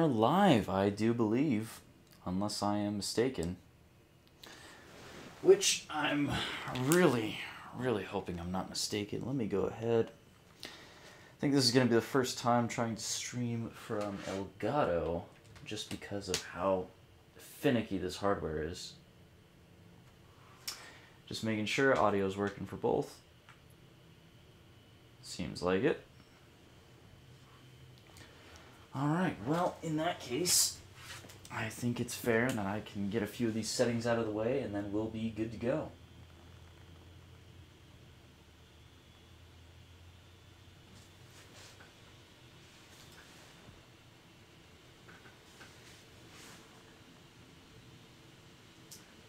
are live, I do believe, unless I am mistaken. Which I'm really hoping I'm not mistaken. Let me go ahead. I think this is going to be the first time trying to stream from Elgato, just because of how finicky this hardware is. Just making sure audio is working for both. Seems like it. Alright, well, in that case, I think it's fair that I can get a few of these settings out of the way, and then we'll be good to go.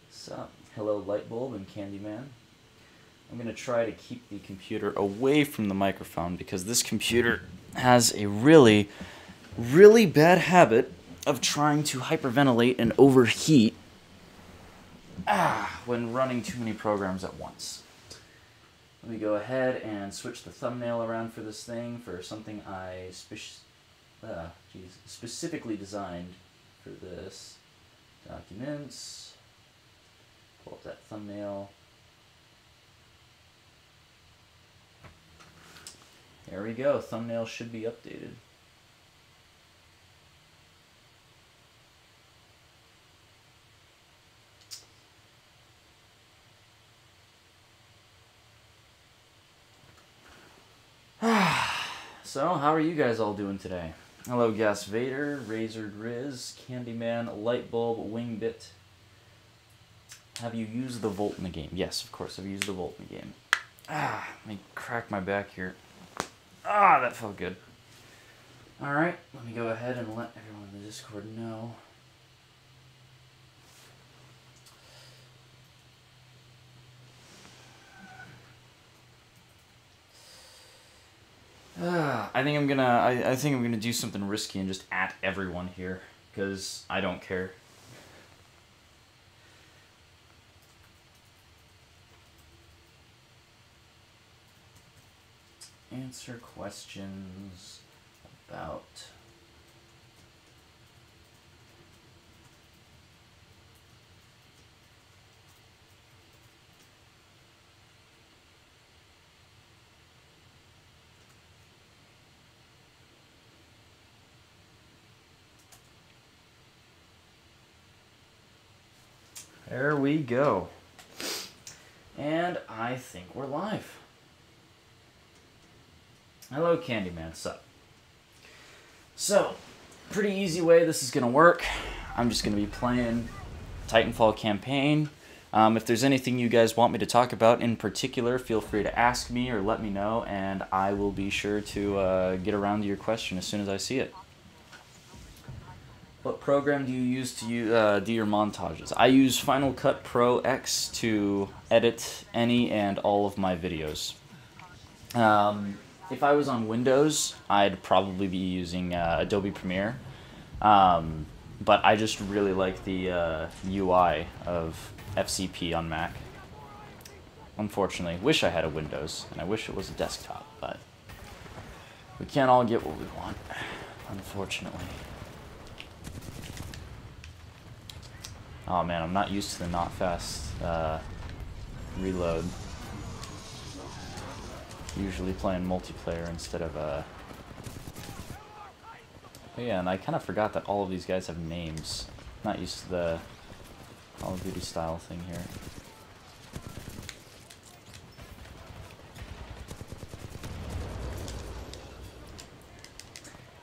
So, hello Lightbulb and Candyman. I'm going to try to keep the computer away from the microphone because this computer has a really bad habit of trying to hyperventilate and overheat when running too many programs at once. Let me go ahead and switch the thumbnail around for this thing for something I specifically designed for this. Documents. Pull up that thumbnail. There we go. Thumbnail should be updated. So, how are you guys all doing today? Hello, Gas Vader, Razor Grizz, Candyman, Lightbulb, Wingbit. Have you used the Volt in the game? Yes, of course, I've used the Volt in the game. Let me crack my back here. That felt good. Alright, let me go ahead and let everyone in the Discord know. I think I'm gonna do something risky and just at everyone here, because I don't care. Answer questions about There we go. And I think we're live. Hello, Candyman. Sup? So, pretty easy way this is going to work. I'm just going to be playing Titanfall campaign. If there's anything you guys want me to talk about in particular, feel free to ask me or let me know, and I will be sure to get around to your question as soon as I see it. What program do you use to do your montages? I use Final Cut Pro X to edit any and all of my videos. If I was on Windows, I'd probably be using Adobe Premiere, but I just really like the UI of FCP on Mac. Unfortunately, wish I had a Windows, and I wish it was a desktop, but we can't all get what we want, unfortunately. Oh man, I'm not used to the not fast reload. Usually playing multiplayer instead of Oh yeah, and I kind of forgot that all of these guys have names. Not used to the Call of Duty style thing here.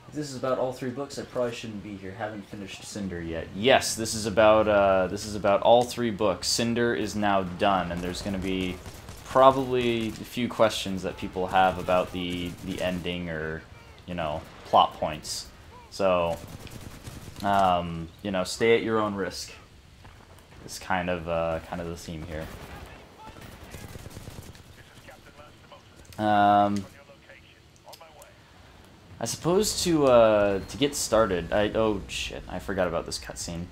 If this is about all three books, I probably shouldn't be here. Haven't finished Cinder yet. Yes, this is about all three books. Cinder is now done, and there's going to be probably a few questions that people have about the ending or, you know, plot points. So, you know, stay at your own risk. It's kind of the theme here. I suppose to get started, oh shit, I forgot about this cutscene.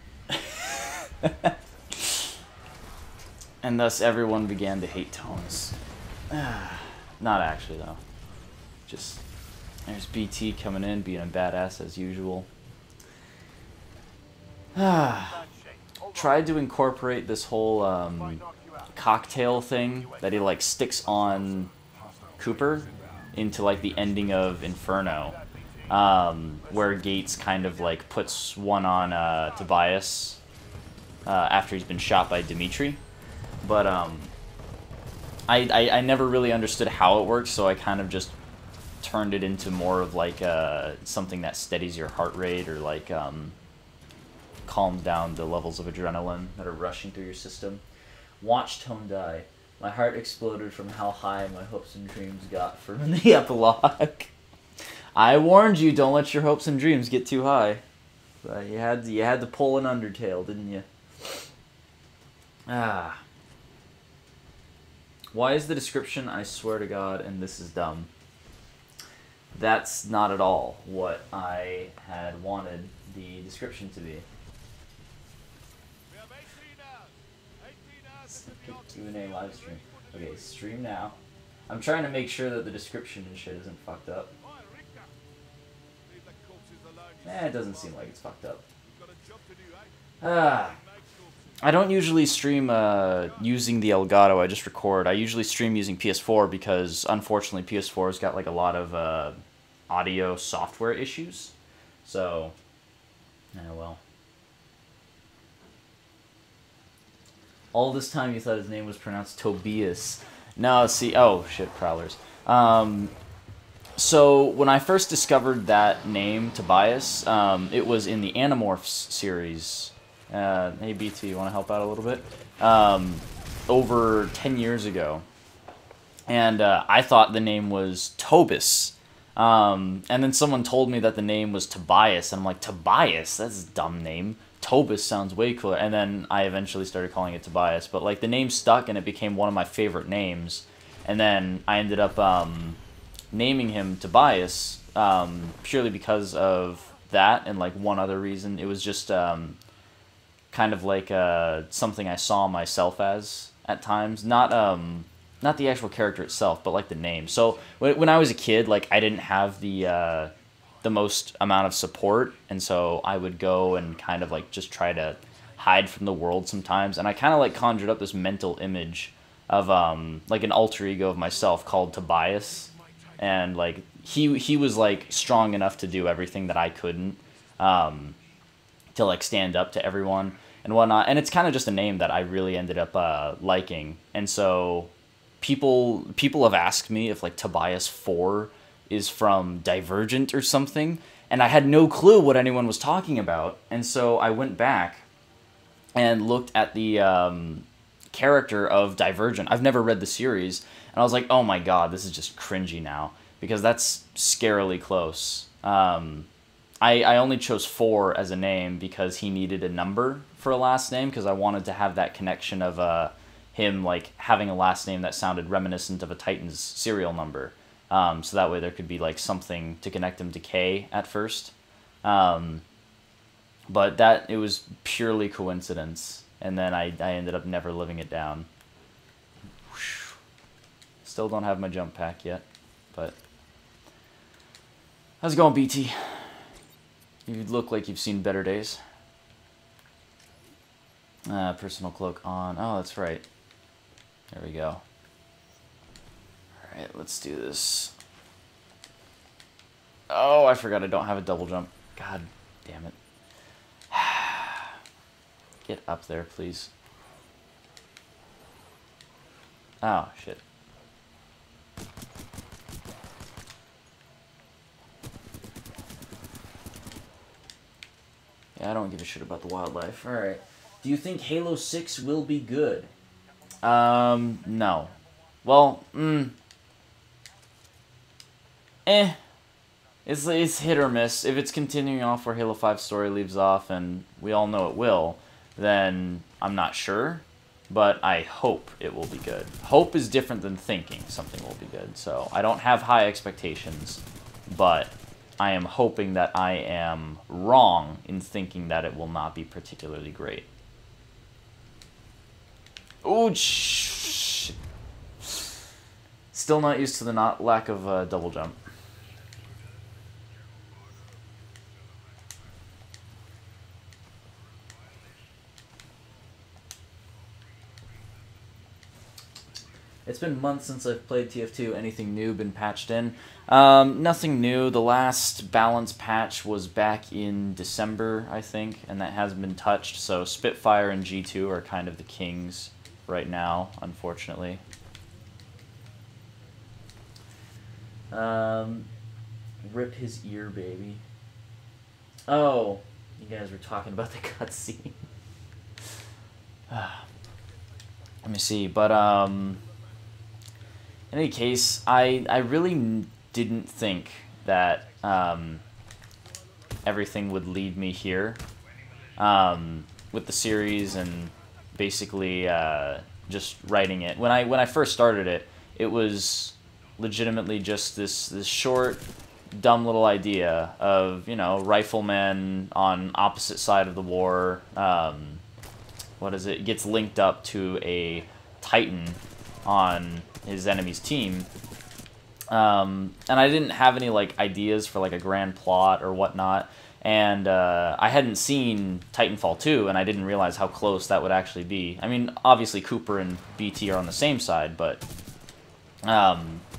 And thus everyone began to hate Tones. Not actually though. Just there's BT coming in, being a badass as usual. Tried to incorporate this whole cocktail thing that he like sticks on Cooper into like the ending of Inferno, where Gates kind of like puts one on Tobias after he's been shot by Dimitri. But I never really understood how it works, so I kind of just turned it into more of like something that steadies your heart rate, or like calms down the levels of adrenaline that are rushing through your system. Watch Tone die. My heart exploded from how high my hopes and dreams got from the epilogue. I warned you, don't let your hopes and dreams get too high. But you had to pull an Undertale, didn't you? Ah. Why is the description, I swear to God, and this is dumb? That's not at all what I had wanted the description to be. Q&A live stream. Okay, stream now. I'm trying to make sure that the description and shit isn't fucked up. It doesn't seem like it's fucked up. I don't usually stream using the Elgato, I just record. I usually stream using PS4 because, unfortunately, PS4's got like a lot of audio software issues. So, yeah, well. All this time you thought his name was pronounced Tobias. No, see, oh shit, Prowlers. So when I first discovered that name, Tobias, it was in the Animorphs series. Hey BT, you want to help out a little bit? Over 10 years ago. And I thought the name was Tobis. And then someone told me that the name was Tobias, and I'm like, Tobias? That's a dumb name. Tobis sounds way cooler. And then I eventually started calling it Tobias. But like the name stuck, and it became one of my favorite names. And then I ended up naming him Tobias purely because of that, and like one other reason. It was just kind of like something I saw myself as at times. Not the actual character itself, but like the name. So when I was a kid, like I didn't have the most amount of support, and so I would go and kind of like just try to hide from the world sometimes, and I kind of like conjured up this mental image of like an alter ego of myself called Tobias, and like he was like strong enough to do everything that I couldn't, to like stand up to everyone and whatnot. And it's kind of just a name that I really ended up liking, and so people have asked me if like Tobias 4 is from Divergent or something, and I had no clue what anyone was talking about. And so I went back and looked at the character of Divergent. I've never read the series, and I was like, oh my god, this is just cringy now, because that's scarily close. I only chose 4 as a name because he needed a number for a last name, because I wanted to have that connection of him like having a last name that sounded reminiscent of a Titan's serial number. So that way there could be like something to connect him to K at first. But it was purely coincidence, and then I ended up never living it down. Still don't have my jump pack yet, but how's it going, BT? You look like you've seen better days. Personal cloak on. Oh, that's right. There we go. Alright, let's do this. Oh, I forgot I don't have a double jump. God damn it. Get up there, please. Oh, shit. Yeah, I don't give a shit about the wildlife. Alright. Do you think Halo 6 will be good? No. Well, It's hit or miss. If it's continuing off where Halo 5 story leaves off, and we all know it will, then I'm not sure, but I hope it will be good. Hope is different than thinking something will be good, so I don't have high expectations, but I am hoping that I am wrong in thinking that it will not be particularly great. Oh, shh. Still not used to the lack of double jump. It's been months since I've played TF2. Anything new been patched in? Nothing new. The last balance patch was back in December, I think, and that hasn't been touched. So Spitfire and G2 are kind of the kings right now, unfortunately. Rip his ear, baby. Oh, you guys were talking about the cutscene. Let me see, but in any case, I really didn't think that everything would lead me here with the series and basically just writing it. When I first started it, it was legitimately just this short, dumb little idea of, you know, riflemen on opposite side of the war. What is it? Gets linked up to a Titan on his enemy's team. And I didn't have any, like, ideas for, like, a grand plot or whatnot. And I hadn't seen Titanfall 2, and I didn't realize how close that would actually be. I mean, obviously Cooper and BT are on the same side, but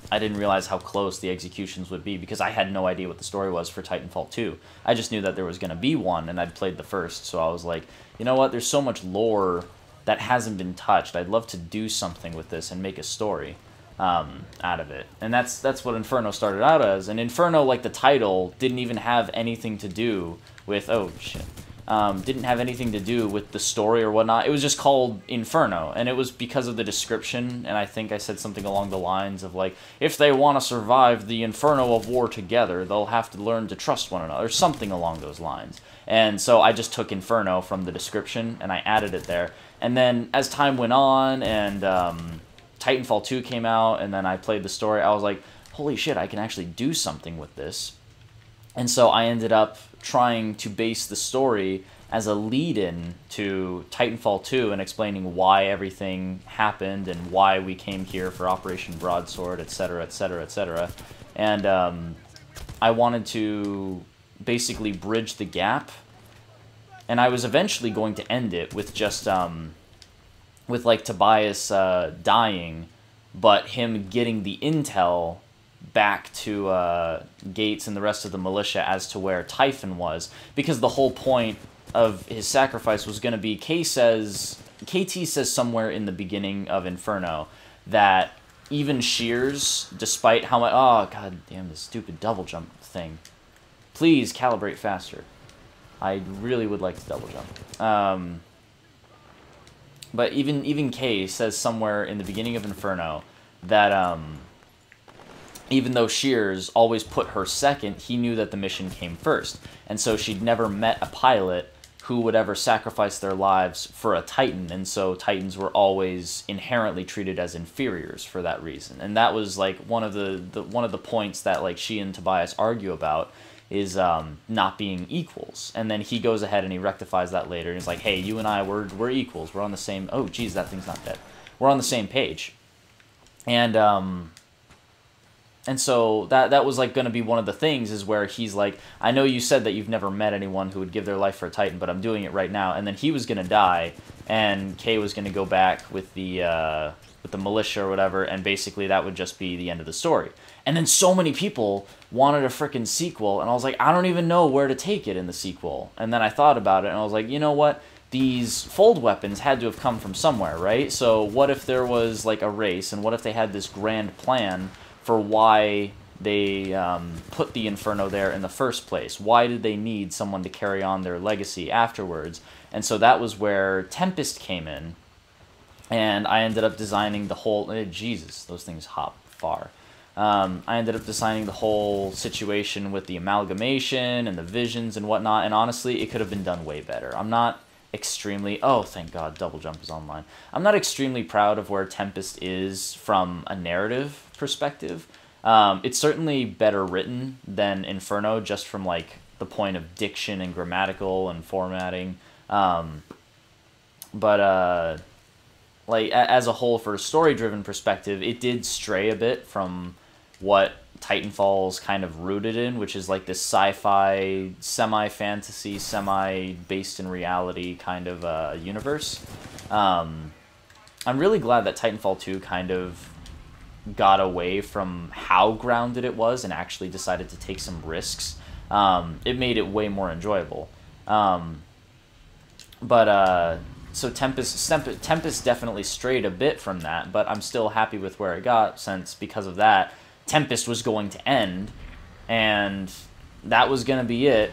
I didn't realize how close the executions would be because I had no idea what the story was for Titanfall 2. I just knew that there was going to be one, and I'd played the first, so I was like, you know what, there's so much lore that hasn't been touched. I'd love to do something with this and make a story out of it. And that's what Inferno started out as. And Inferno, like the title, didn't even have anything to do with... Oh, shit. Didn't have anything to do with the story or whatnot. It was just called Inferno, and it was because of the description, and I think I said something along the lines of, like, if they want to survive the Inferno of war together, they'll have to learn to trust one another, something along those lines. And so I just took Inferno from the description, and I added it there. And then, as time went on, and Titanfall 2 came out, and then I played the story, I was like, holy shit, I can actually do something with this. And so I ended up trying to base the story as a lead-in to Titanfall 2 and explaining why everything happened and why we came here for Operation Broadsword, etc., etc., etc. And I wanted to basically bridge the gap, and I was eventually going to end it with just with, like, Tobias dying, but him getting the intel back to Gates and the rest of the militia as to where Typhon was, because the whole point of his sacrifice was going to be, KT says somewhere in the beginning of Inferno that even Shears, despite how much... Oh, god damn, this stupid double jump thing. Please calibrate faster. I really would like to double jump. But even Kay says somewhere in the beginning of Inferno that even though Shears always put her second, he knew that the mission came first. And so she'd never met a pilot who would ever sacrifice their lives for a Titan, and so Titans were always inherently treated as inferiors for that reason. And that was, like, one of the points that, like, she and Tobias argue about, is not being equals. And then he goes ahead and he rectifies that later, and he's like, hey, you and I, we're equals. We're on the same... Oh, geez, that thing's not dead. We're on the same page. And so that was, like, going to be one of the things, is where he's like, I know you said that you've never met anyone who would give their life for a Titan, but I'm doing it right now. And then he was going to die, and Kay was going to go back with the militia or whatever, and basically that would just be the end of the story. And then so many people wanted a frickin' sequel, and I was like, I don't even know where to take it in the sequel. And then I thought about it, and I was like, you know what? These fold weapons had to have come from somewhere, right? So what if there was, like, a race, and what if they had this grand plan for why they put the Inferno there in the first place? Why did they need someone to carry on their legacy afterwards? And so that was where Tempest came in, and I ended up designing the whole... Jesus, those things hop far. I ended up designing the whole situation with the amalgamation and the visions and whatnot, and honestly, it could have been done way better. I'm not extremely... Oh, thank God, Double Jump is online. I'm not extremely proud of where Tempest is from a narrative perspective. It's certainly better written than Inferno, just from, like, the point of diction and grammatical and formatting. Like, as a whole, for a story-driven perspective, it did stray a bit from what Titanfall's kind of rooted in, which is, like, this sci-fi, semi-fantasy, semi-based in reality kind of universe. I'm really glad that Titanfall 2 kind of got away from how grounded it was and actually decided to take some risks, it made it way more enjoyable. So Tempest definitely strayed a bit from that, but I'm still happy with where it got, since because of that, Tempest was going to end, and that was gonna be it.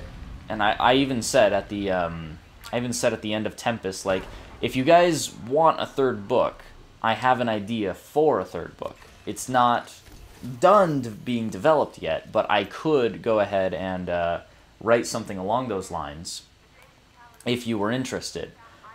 And I even said at the end of Tempest, like, if you guys want a third book, I have an idea for a third book. It's not done being developed yet, but I could go ahead and write something along those lines if you were interested.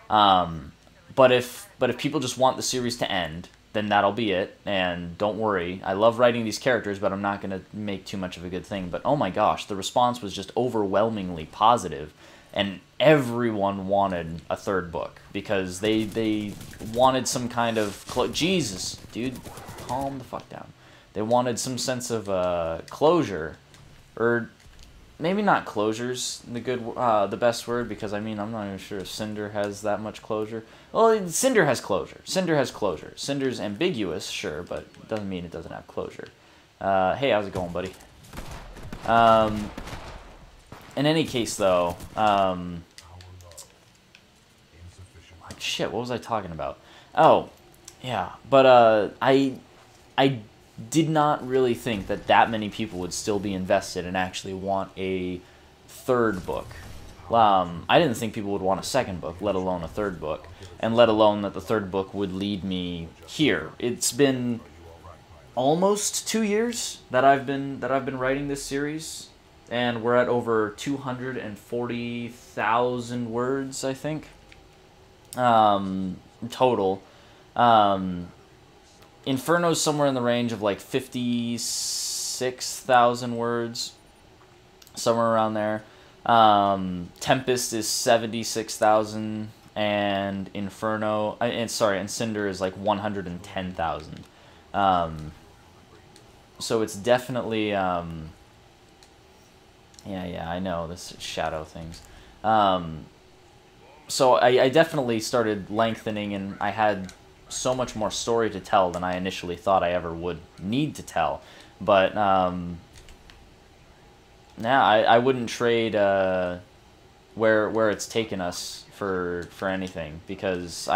But if people just want the series to end, then that'll be it. And don't worry, I love writing these characters, but I'm not gonna make too much of a good thing. But oh my gosh, the response was just overwhelmingly positive, and everyone wanted a third book because they wanted some kind of Jesus, dude, calm the fuck down. They wanted some sense of closure, or maybe not closure's the best word, because I mean, I'm not even sure if Cinder has that much closure. Well, Cinder has closure. Cinder has closure. Cinder's ambiguous, sure, but it doesn't mean it doesn't have closure. Hey, how's it going, buddy? In any case, though, like, shit, what was I talking about? Oh, yeah, but I did not really think that many people would still be invested and actually want a third book. I didn't think people would want a second book, let alone a third book, and let alone that the third book would lead me here. It's been almost 2 years that I've been writing this series, and we're at over 240,000 words, I think, total. Inferno's somewhere in the range of like 56,000 words, somewhere around there. Tempest is 76,000, and Inferno, and Cinder is like 110,000. So it's definitely, yeah, I know, this shadow things. So I definitely started lengthening, and I had so much more story to tell than I initially thought I ever would need to tell. But, yeah, I wouldn't trade where it's taken us for anything, because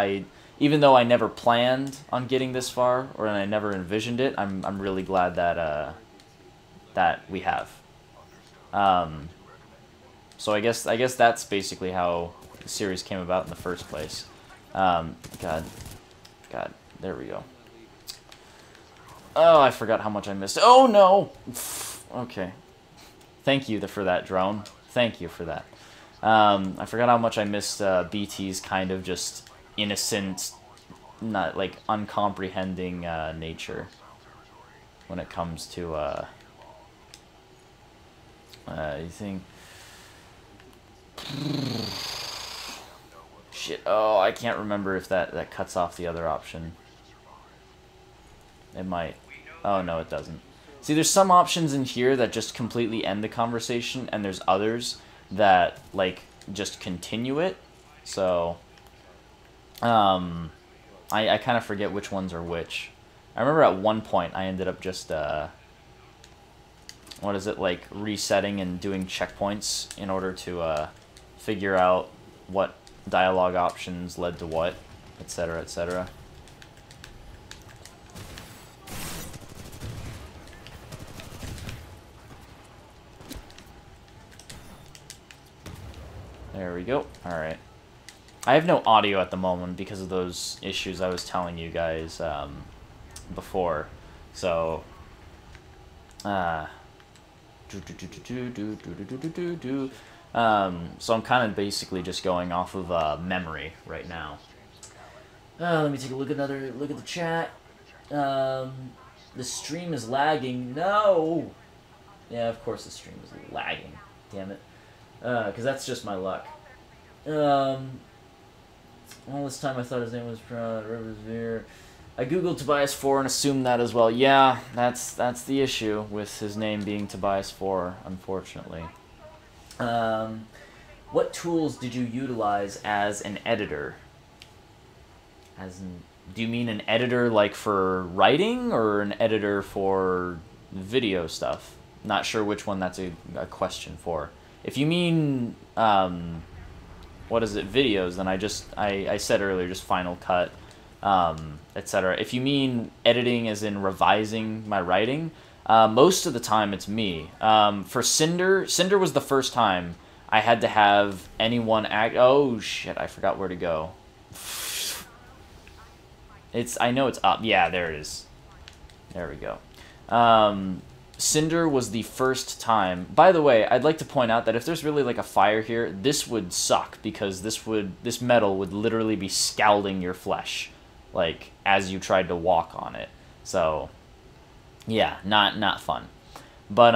even though I never planned on getting this far, or I never envisioned it, I'm really glad that that we have. So I guess that's basically how the series came about in the first place. God, there we go. Oh, I forgot how much I missed. Oh no. Okay. Thank you for that, drone. Thank you for that. I forgot how much I missed BT's kind of just innocent, not like uncomprehending nature when it comes to you think. Shit. Oh, I can't remember if that cuts off the other option. It might. Oh no, it doesn't. See, there's some options in here that just completely end the conversation, and there's others that, like, just continue it. So, I kind of forget which ones are which. I remember at one point I ended up just, what is it, like, resetting and doing checkpoints in order to, figure out what dialogue options led to what, etc., etc. There we go. Alright. I have no audio at the moment because of those issues I was telling you guys before. So, so I'm kind of basically just going off of memory right now. Let me take a look at the chat. The stream is lagging. No! Yeah, of course the stream is lagging. Damn it. Because that's just my luck. All this time I thought his name was Rivers. I googled Tobias 4 and assumed that as well. Yeah, that's the issue with his name being Tobias 4, unfortunately. What tools did you utilize as an editor? Do you mean an editor like for writing or an editor for video stuff? Not sure which one that's a question for. If you mean, what is it, videos, then I said earlier, just Final Cut, etc. If you mean editing as in revising my writing, most of the time it's me. For Cinder was the first time I had to have anyone act... Oh, shit, I forgot where to go. I know it's up. Yeah, there it is. There we go. Cinder was the first time. By the way, I'd like to point out that if there's really like a fire here, this would suck because this metal would literally be scalding your flesh, like as you tried to walk on it. So, yeah, not fun. But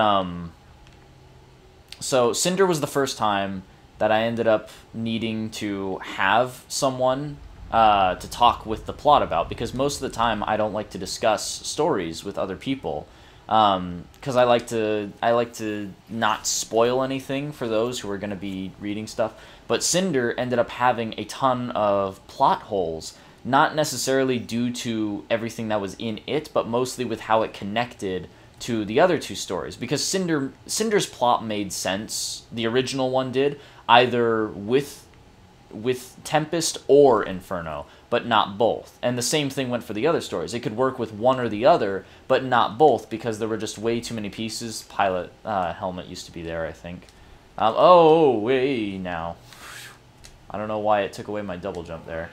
so Cinder was the first time that I ended up needing to have someone to talk with the plot about, because most of the time I don't like to discuss stories with other people, because I like to not spoil anything for those who are going to be reading stuff. But Cinder ended up having a ton of plot holes, not necessarily due to everything that was in it, but mostly with how it connected to the other two stories, because Cinder's plot made sense, the original one did, either with Tempest or Inferno, but not both. And the same thing went for the other stories. It could work with one or the other, but not both, because there were just way too many pieces. Pilot helmet used to be there, I think. Oh, way now. I don't know why it took away my double jump there.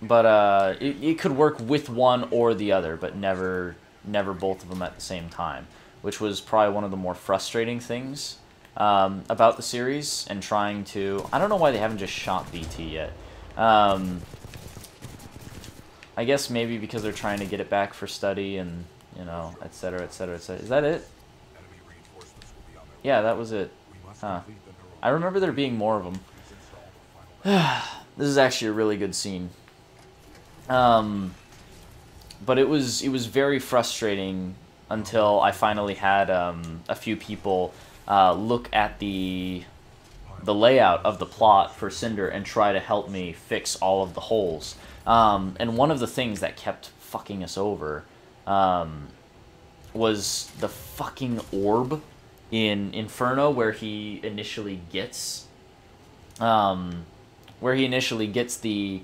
But it could work with one or the other, but never both of them at the same time, which was probably one of the more frustrating things about the series, and trying to... I don't know why they haven't just shot BT yet. I guess maybe because they're trying to get it back for study and, you know, etc., etc., etc. Is that it? Yeah, that was it. Huh. I remember there being more of them. This is actually a really good scene. But it was very frustrating until I finally had a few people look at the layout of the plot for Cinder and try to help me fix all of the holes. And one of the things that kept fucking us over was the fucking orb in Inferno, where he initially gets the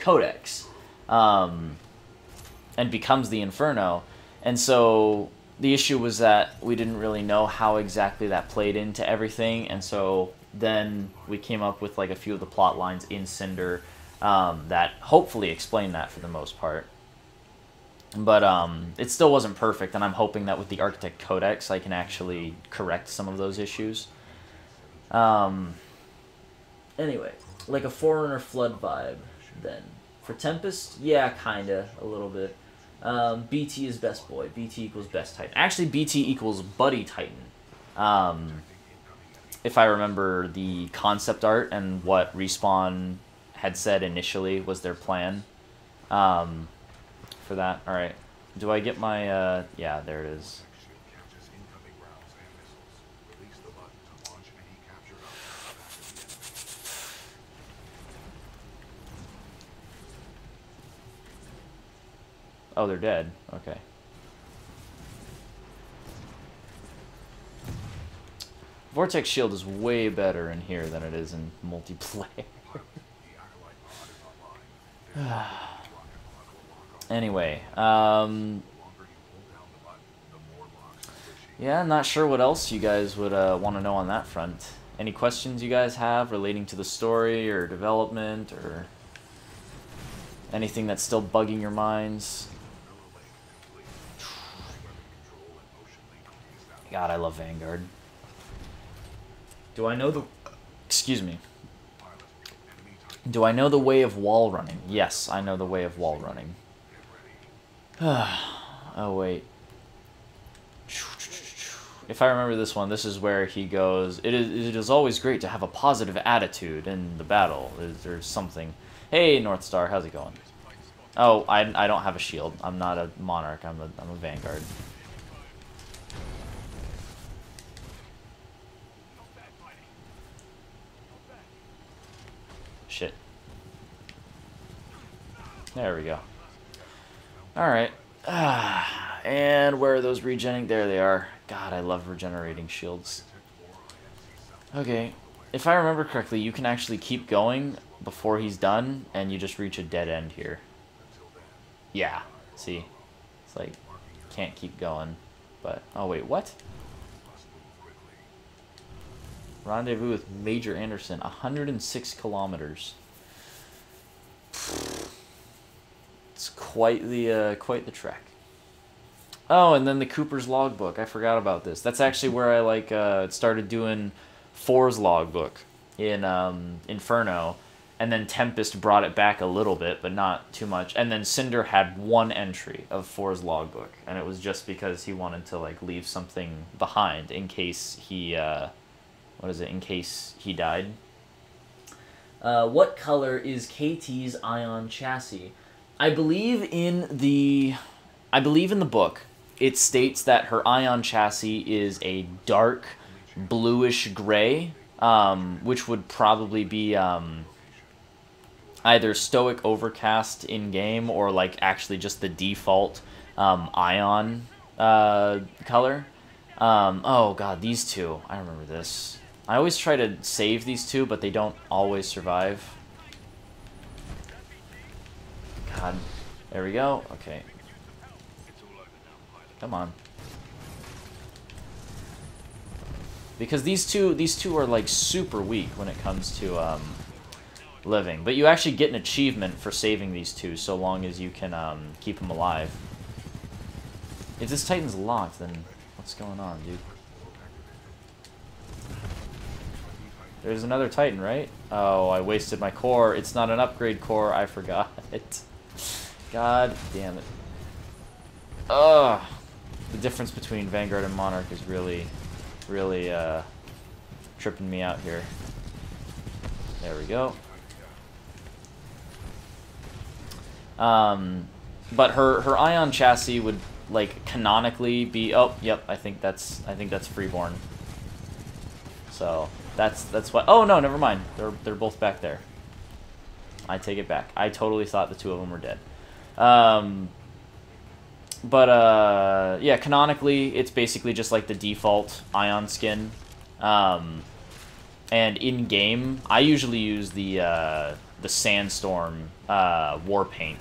codex and becomes the Inferno. And so the issue was that we didn't really know how exactly that played into everything, and so then we came up with like a few of the plot lines in Cinder that hopefully explain that for the most part. But it still wasn't perfect, and I'm hoping that with the Architect Codex I can actually correct some of those issues. Anyway, like a Forerunner Flood vibe then. For Tempest, yeah, kinda, a little bit. BT is best boy. BT equals best Titan. Actually, BT equals buddy Titan. If I remember the concept art and what Respawn had said initially was their plan for that. Alright. Do I get my, yeah, there it is. Oh, they're dead. Okay. Vortex Shield is way better in here than it is in multiplayer. Anyway, yeah, not sure what else you guys would want to know on that front. Any questions you guys have relating to the story or development or anything that's still bugging your minds? God, I love Vanguard. Do I know the... Excuse me. Do I know the way of wall running? Yes, I know the way of wall running. Oh, wait. If I remember this one, this is where he goes, it is always great to have a positive attitude in the battle. There's something. Hey, North Star, how's it going? Oh, I don't have a shield. I'm not a Monarch. I'm a Vanguard. Shit. There we go. Alright. And where are those regenerating? There they are. God, I love regenerating shields. Okay. If I remember correctly, you can actually keep going before he's done, and you just reach a dead end here. Yeah. See? It's like, can't keep going. But, oh wait, what? Rendezvous with Major Anderson, 106 kilometers. It's quite the trek. Oh, and then the Cooper's logbook. I forgot about this. That's actually where I started doing 4's logbook in Inferno, and then Tempest brought it back a little bit, but not too much. And then Cinder had 1 entry of 4's logbook, and it was just because he wanted to like leave something behind in case he in case he died. What color is KT's ion chassis? I believe in the book it states that her ion chassis is a dark bluish gray, which would probably be either Stoic Overcast in game or like actually just the default ion color. Oh god, these two, I remember this. I always try to save these two, but they don't always survive. God, there we go. Okay, come on. Because these two are like super weak when it comes to living, but you actually get an achievement for saving these two so long as you can keep them alive. If this Titan's locked, then what's going on, dude? There's another Titan, right? Oh, I wasted my core. It's not an upgrade core. I forgot it. God damn it. Ugh. The difference between Vanguard and Monarch is really tripping me out here. There we go. But her ion chassis would like canonically be, oh yep, I think that's Freeborn. So that's what, oh no, never mind. They're both back there. I take it back. I totally thought the two of them were dead. Yeah, canonically, it's basically just like the default Ion skin. And in-game, I usually use the Sandstorm War Paint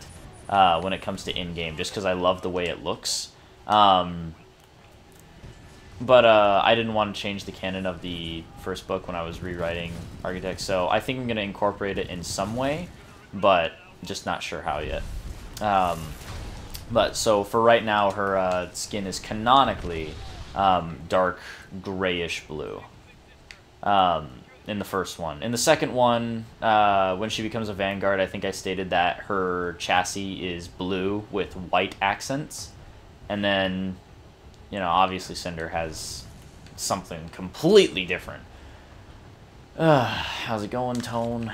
when it comes to in-game, just because I love the way it looks. I didn't want to change the canon of the first book when I was rewriting Architect, so I think I'm going to incorporate it in some way, but just not sure how yet. But so for right now, her skin is canonically dark grayish blue in the first one. In the second one, when she becomes a Vanguard, I think I stated that her chassis is blue with white accents. And then, you know, obviously Cinder has something completely different. How's it going, Tone?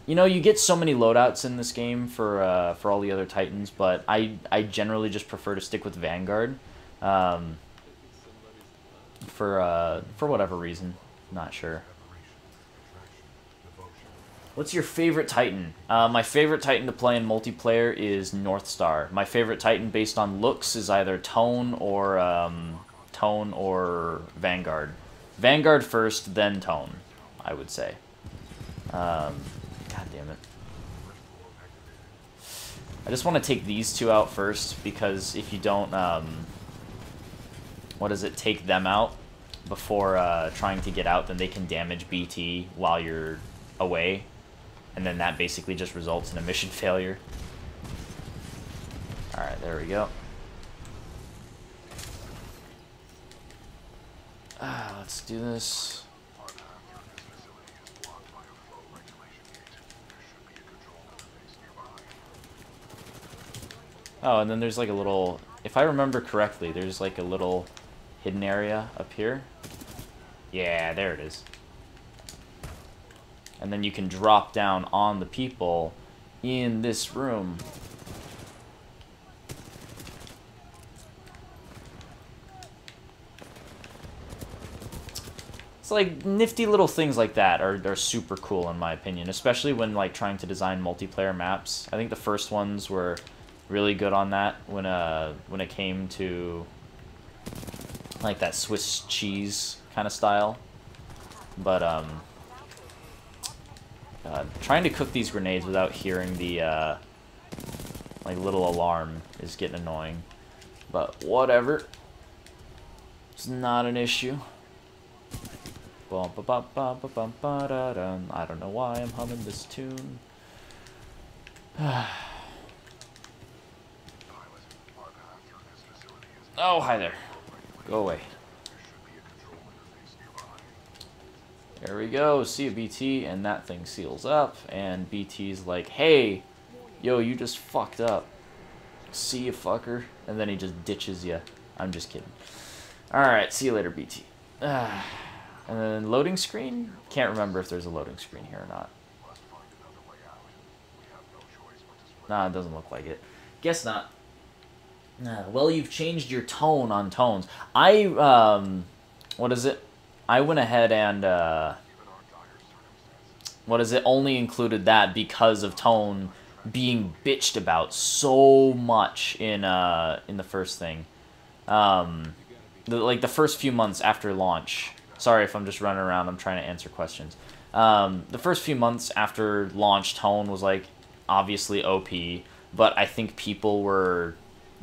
You know, you get so many loadouts in this game for all the other Titans, but I generally just prefer to stick with Vanguard, for whatever reason. Not sure. What's your favorite Titan? My favorite Titan to play in multiplayer is North Star. My favorite Titan based on looks is either Tone or Vanguard. Vanguard first, then Tone, I would say. God damn it. I just want to take these two out first, because if you don't, take them out before trying to get out, then they can damage BT while you're away, and then that basically just results in a mission failure. Alright, there we go. Let's do this. Oh, and then there's like a little, if I remember correctly, there's like a little hidden area up here. Yeah, there it is. And then you can drop down on the people in this room. It's like nifty little things like that are super cool in my opinion, especially when like trying to design multiplayer maps. I think the first ones were really good on that when it came to like that Swiss cheese kind of style. But trying to cook these grenades without hearing the like little alarm is getting annoying. But whatever. It's not an issue. I don't know why I'm humming this tune. Oh, hi there. Go away. There we go. See a BT, and that thing seals up. And BT's like, hey, yo, you just fucked up. See you, fucker. And then he just ditches you. I'm just kidding. Alright, see you later, BT. And then loading screen? Can't remember if there's a loading screen here or not. Nah, it doesn't look like it. Guess not. Well, you've changed your tone on tones. What is it? I went ahead and, only included that because of tone being bitched about so much in the first thing. Like the first few months after launch. Sorry if I'm just running around, I'm trying to answer questions. The first few months after launch, tone was like obviously OP, but I think people were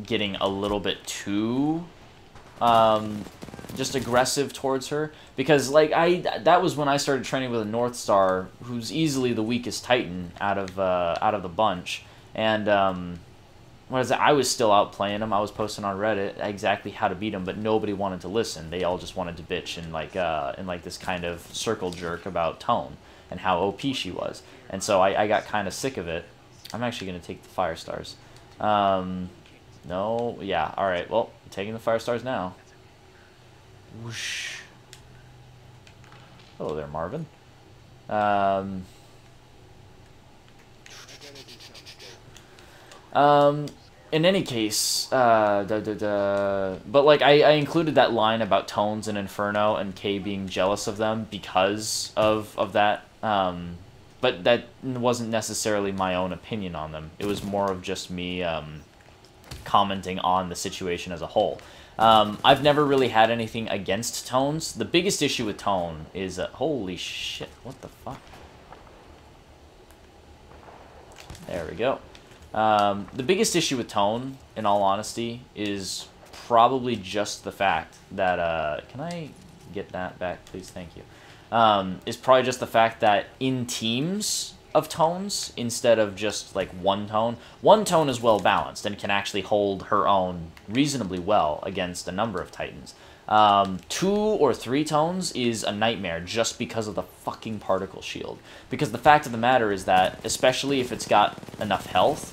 getting a little bit too just aggressive towards her, because like that was when I started training with a North Star, who's easily the weakest Titan out of the bunch, and what is it? I was still out playing him. I was posting on Reddit exactly how to beat him, but nobody wanted to listen. They all just wanted to bitch and like this kind of circle jerk about tone and how OP she was, and so I got kind of sick of it. I'm actually gonna take the fire stars. No, yeah, all right. Well, I'm taking the fire stars now. Whoosh. Hello there, Marvin. In any case, but like I included that line about tones in Inferno and Kay being jealous of them because of that. But that wasn't necessarily my own opinion on them. It was more of just me commenting on the situation as a whole. I've never really had anything against tones. The biggest issue with tone is holy shit! What the fuck? There we go. The biggest issue with tone, in all honesty, is probably just the fact that, can I get that back, please? Thank you. Is probably just the fact that in teams of tones, instead of just like one tone is well balanced and can actually hold her own reasonably well against a number of Titans. 2 or 3 tones is a nightmare just because of the fucking particle shield. Because the fact of the matter is that, especially if it's got enough health,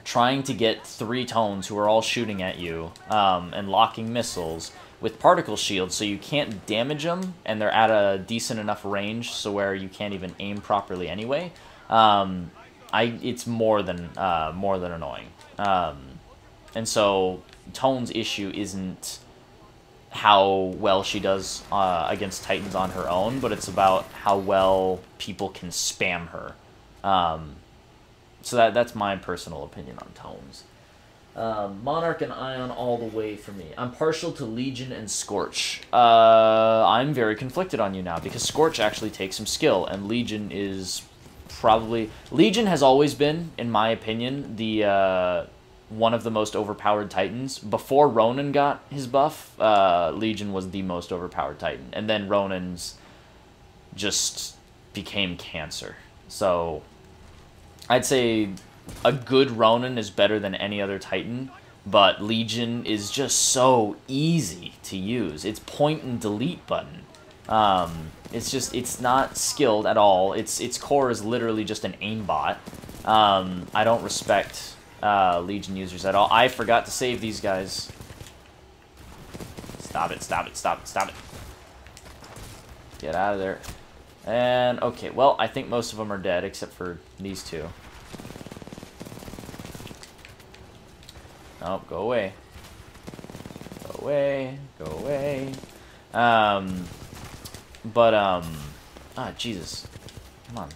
trying to get 3 tones who are all shooting at you and locking missiles with particle shields so you can't damage them and they're at a decent enough range so where you can't even aim properly anyway, it's more than annoying. And so Tone's issue isn't how well she does against Titans on her own, but it's about how well people can spam her. So that's my personal opinion on Tones. Monarch and Ion all the way for me. I'm partial to Legion and Scorch. I'm very conflicted on you now, because Scorch actually takes some skill, and Legion is probably... Legion has always been, in my opinion, the one of the most overpowered Titans. Before Ronan got his buff, Legion was the most overpowered Titan, and then Ronan's just became cancer. So I'd say a good Ronan is better than any other Titan, but Legion is just so easy to use. It's point and delete button. It's not skilled at all. Its core is literally just an aimbot. I don't respect Legion users at all. I forgot to save these guys. Stop it, stop it, stop it, stop it. Get out of there. And, okay, well, I think most of them are dead, except for these 2. Oh, go away. Go away, go away. Jesus. Come on.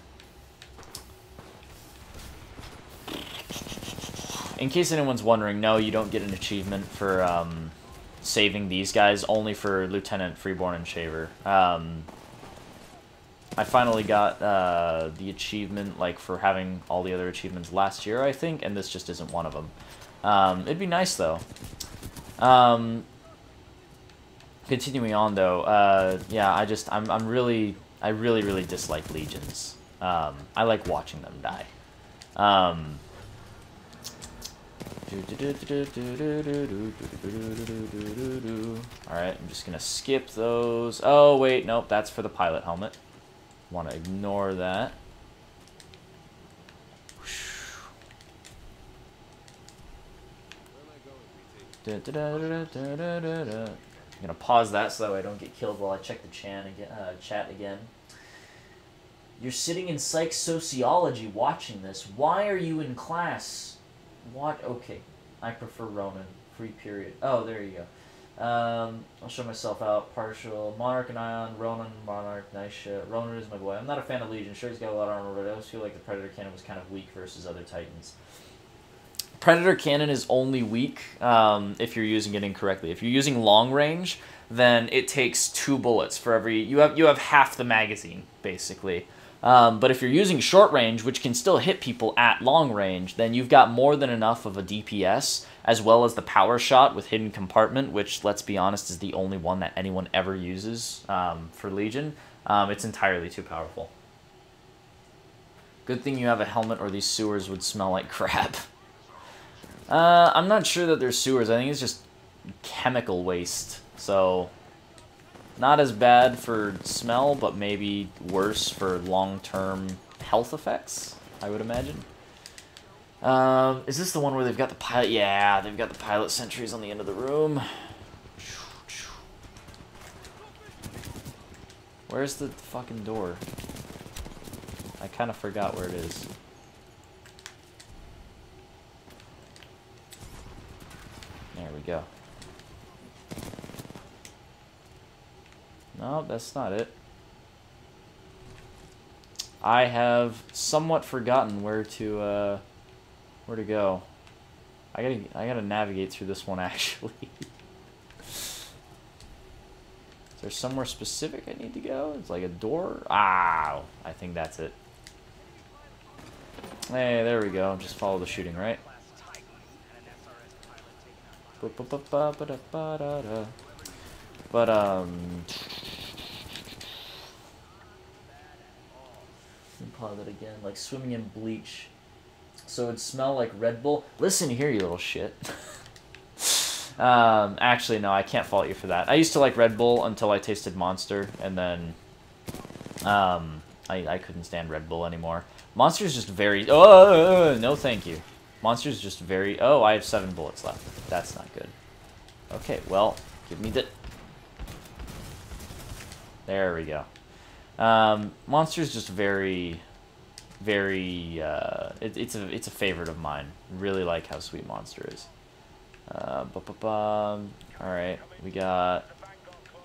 In case anyone's wondering, no, you don't get an achievement for saving these guys, only for Lieutenant Freeborn and Shaver. I finally got the achievement like for having all the other achievements last year, I think, and this just isn't one of them. It'd be nice though. Continuing on though, yeah, I really dislike legions. I like watching them die. Alright, I'm just gonna skip those. Oh wait, nope, that's for the pilot helmet. Want to ignore that. I'm gonna pause that so that way I don't get killed while I check the chat again. You're sitting in psych sociology watching this. Why are you in class? What? Okay. I prefer Ronan. Free period. Oh, there you go. I'll show myself out. Partial. Monarch and Ion. Ronan, Monarch, nice shit. Ronan is my boy. I'm not a fan of Legion. Sure, he's got a lot of armor, but I always feel like the Predator Cannon was kind of weak versus other Titans. Predator Cannon is only weak if you're using it incorrectly. If you're using long range, then it takes 2 bullets for every... You have half the magazine, basically. But if you're using short range, which can still hit people at long range, then you've got more than enough of a DPS, as well as the power shot with hidden compartment, which, let's be honest, is the only one that anyone ever uses for Legion. It's entirely too powerful. Good thing you have a helmet or these sewers would smell like crap. I'm not sure that they're sewers. I think it's just chemical waste. So... not as bad for smell, but maybe worse for long-term health effects, I would imagine. Is this the one where they've got the pilot? Yeah, they've got the pilot sentries on the end of the room. Where's the fucking door? I kind of forgot where it is. There we go. No, that's not it. I have somewhat forgotten where to go. I gotta navigate through this one actually. Is there somewhere specific I need to go? It's like a door. Ah, I think that's it. Hey, there we go. Just follow the shooting, right? But pause it again, like swimming in bleach. So it'd smell like Red Bull. Listen here, you little shit. Actually, no, I can't fault you for that. I used to like Red Bull until I tasted Monster, and then I couldn't stand Red Bull anymore. Monster's just very... Oh, no thank you. Monster's just very... Oh, I have 7 bullets left. That's not good. Okay, well, give me the... There we go. Monster's just very... It's a favorite of mine. Really like how sweet Monster is. Alright, we got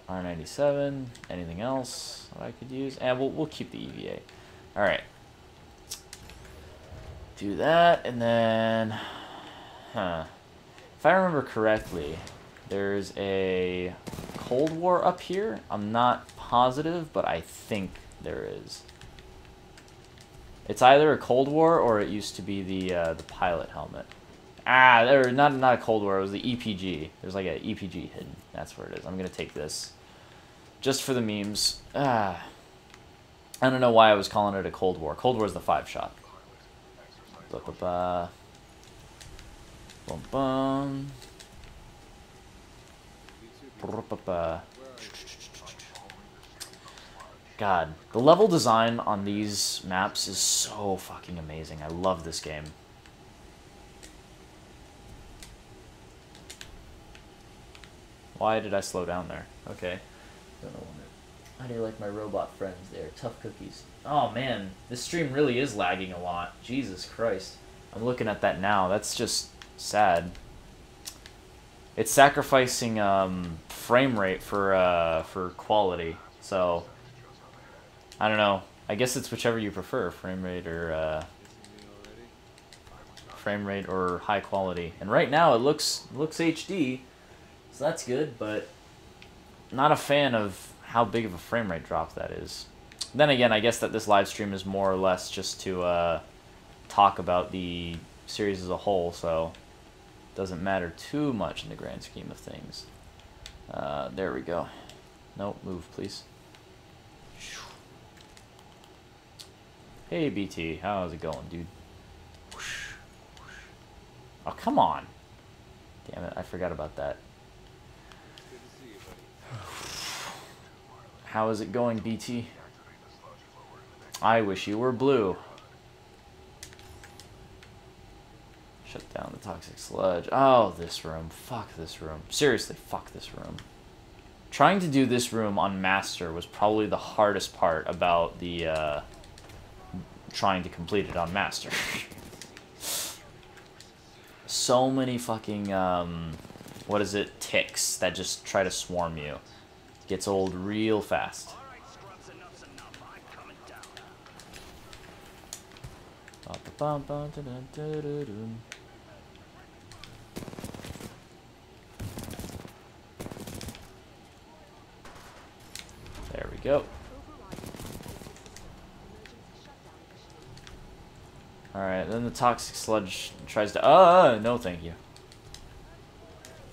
R97. Anything else that I could use? And we'll keep the EVA. Alright. Do that, and then... If I remember correctly, there's a Cold War up here. I'm not positive, but I think there is. It's either a Cold War or it used to be the pilot helmet. Ah, there not a Cold War. It was the EPG. There's like an EPG hidden. That's where it is. I'm gonna take this, just for the memes. I don't know why I was calling it a Cold War. Cold War is the 5-shot. Boom boom. God, the level design on these maps is so fucking amazing. I love this game. Why did I slow down there? Okay. Don't know. How do you like my robot friends there? Tough cookies. Oh man, this stream really is lagging a lot. Jesus Christ. I'm looking at that now. That's just sad. It's sacrificing frame rate for quality. So I don't know. I guess it's whichever you prefer, frame rate or high quality. And right now it looks HD, so that's good. But not a fan of how big of a frame rate drop that is. Then again, I guess that this live stream is more or less just to talk about the series as a whole, so it doesn't matter too much in the grand scheme of things. There we go. Nope, move, please. Hey, BT, how's it going, dude? Oh, come on. Damn it, I forgot about that. How is it going, BT? I wish you were blue. Shut down the toxic sludge. Oh, this room. Fuck this room. Seriously, fuck this room. Trying to do this room on Master was probably the hardest part about the, trying to complete it on Master. So many fucking, what is it? Ticks that just try to swarm you. Gets old real fast. There we go. Alright, then the toxic sludge tries to... no thank you.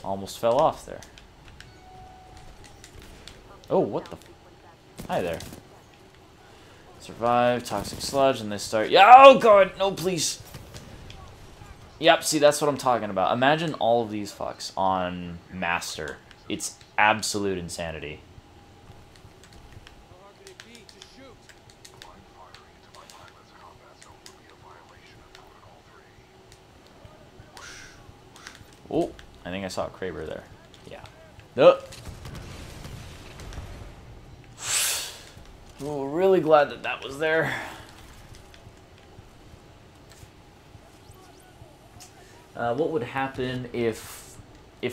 Almost fell off there. Oh, what the... Hi there. Survive, toxic sludge, and they start... Yeah, oh god, no please! Yep, see, that's what I'm talking about. Imagine all of these fucks on Master. It's absolute insanity. Oh, I think I saw a Kraber there. Yeah. Oh. Oh, really glad that that was there. What would happen if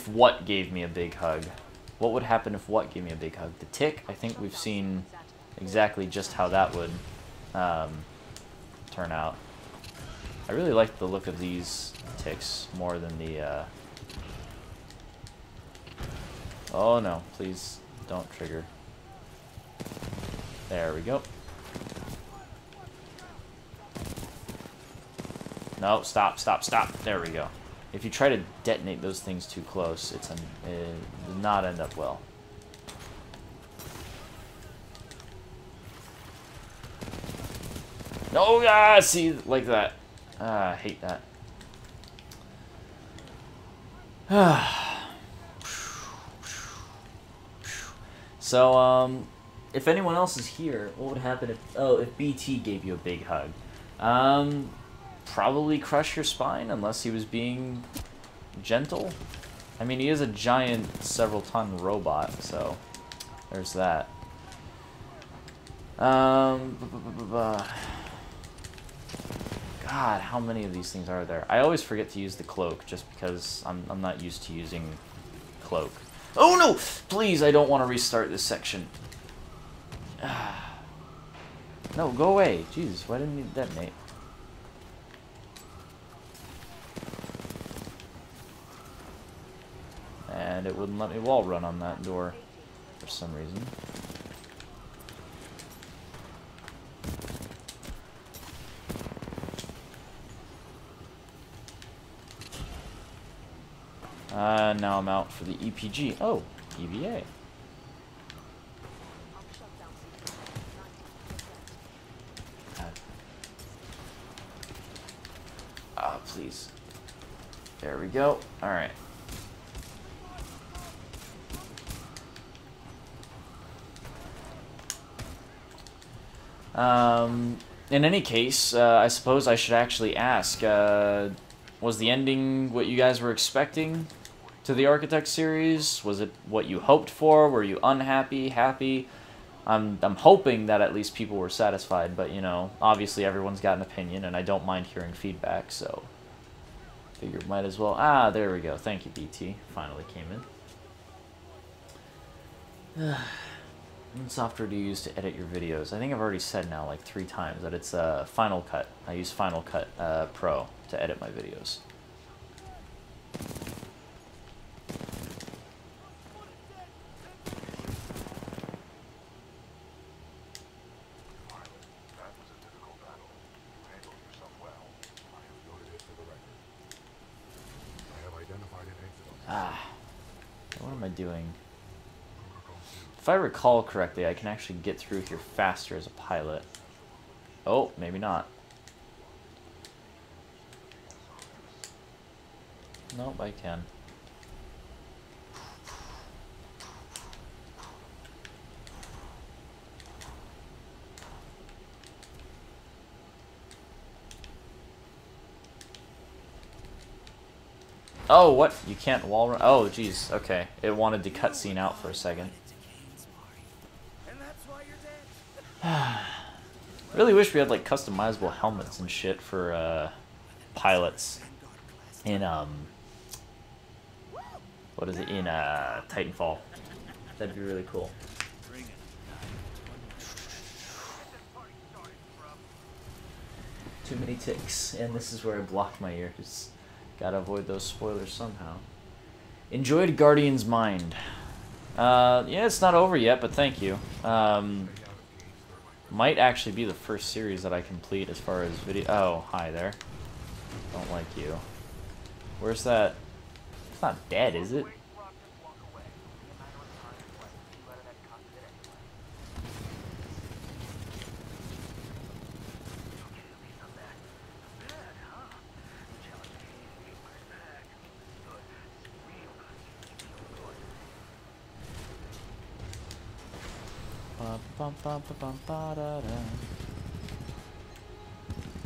what gave me a big hug? What would happen if what gave me a big hug? The tick, I think we've seen exactly just how that would turn out. I really like the look of these ticks more than the... Oh no, please don't trigger. There we go. No, stop, stop, stop. There we go. If you try to detonate those things too close, it will not end up well. No, see, like that. I hate that. So, if anyone else is here, what would happen if BT gave you a big hug? Probably crush your spine, unless he was being gentle. I mean, he is a giant, several-ton robot, so there's that. God, how many of these things are there? I always forget to use the cloak, just because I'm not used to using cloak. Oh no! Please, I don't want to restart this section. No, go away. Jesus, why didn't you detonate? And it wouldn't let me wall run on that door for some reason. Now I'm out for the EPG. Oh, EVA. Ah, please. There we go. All right. In any case, I suppose I should actually ask, was the ending what you guys were expecting to the Architect series? Was it what you hoped for? Were you unhappy, happy? I'm hoping that at least people were satisfied, but, you know, obviously everyone's got an opinion, and I don't mind hearing feedback, so... Figured might as well. Ah, there we go. Thank you, BT. Finally came in. What software do you use to edit your videos? I think I've already said now like 3 times that it's Final Cut. I use Final Cut Pro to edit my videos. What am I doing? If I recall correctly, I can actually get through here faster as a pilot. Oh, maybe not. Nope, I can. Oh, what? You can't wall run? Oh, jeez. Okay. It wanted the cutscene out for a second. Really wish we had, like, customizable helmets and shit for, pilots in, what is it? In, Titanfall. That'd be really cool. Too many ticks, and this is where I block my ears. Gotta avoid those spoilers somehow. Enjoyed Guardian's Mind. Yeah, it's not over yet, but thank you. Might actually be the first series that I complete as far as video. Oh, hi there. Don't like you. Where's that? It's not dead, is it?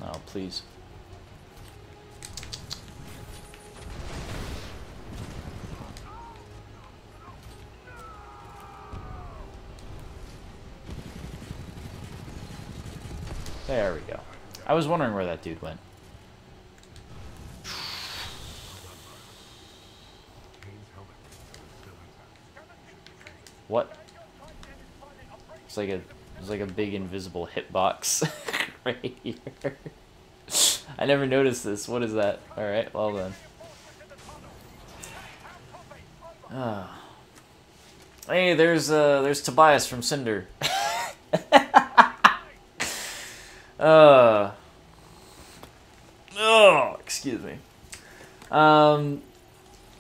Oh, please. There we go. I was wondering where that dude went. What? It's like a big invisible hitbox right here. I never noticed this. What is that? All right, well then. Hey, there's Tobias from Cinder. Excuse me.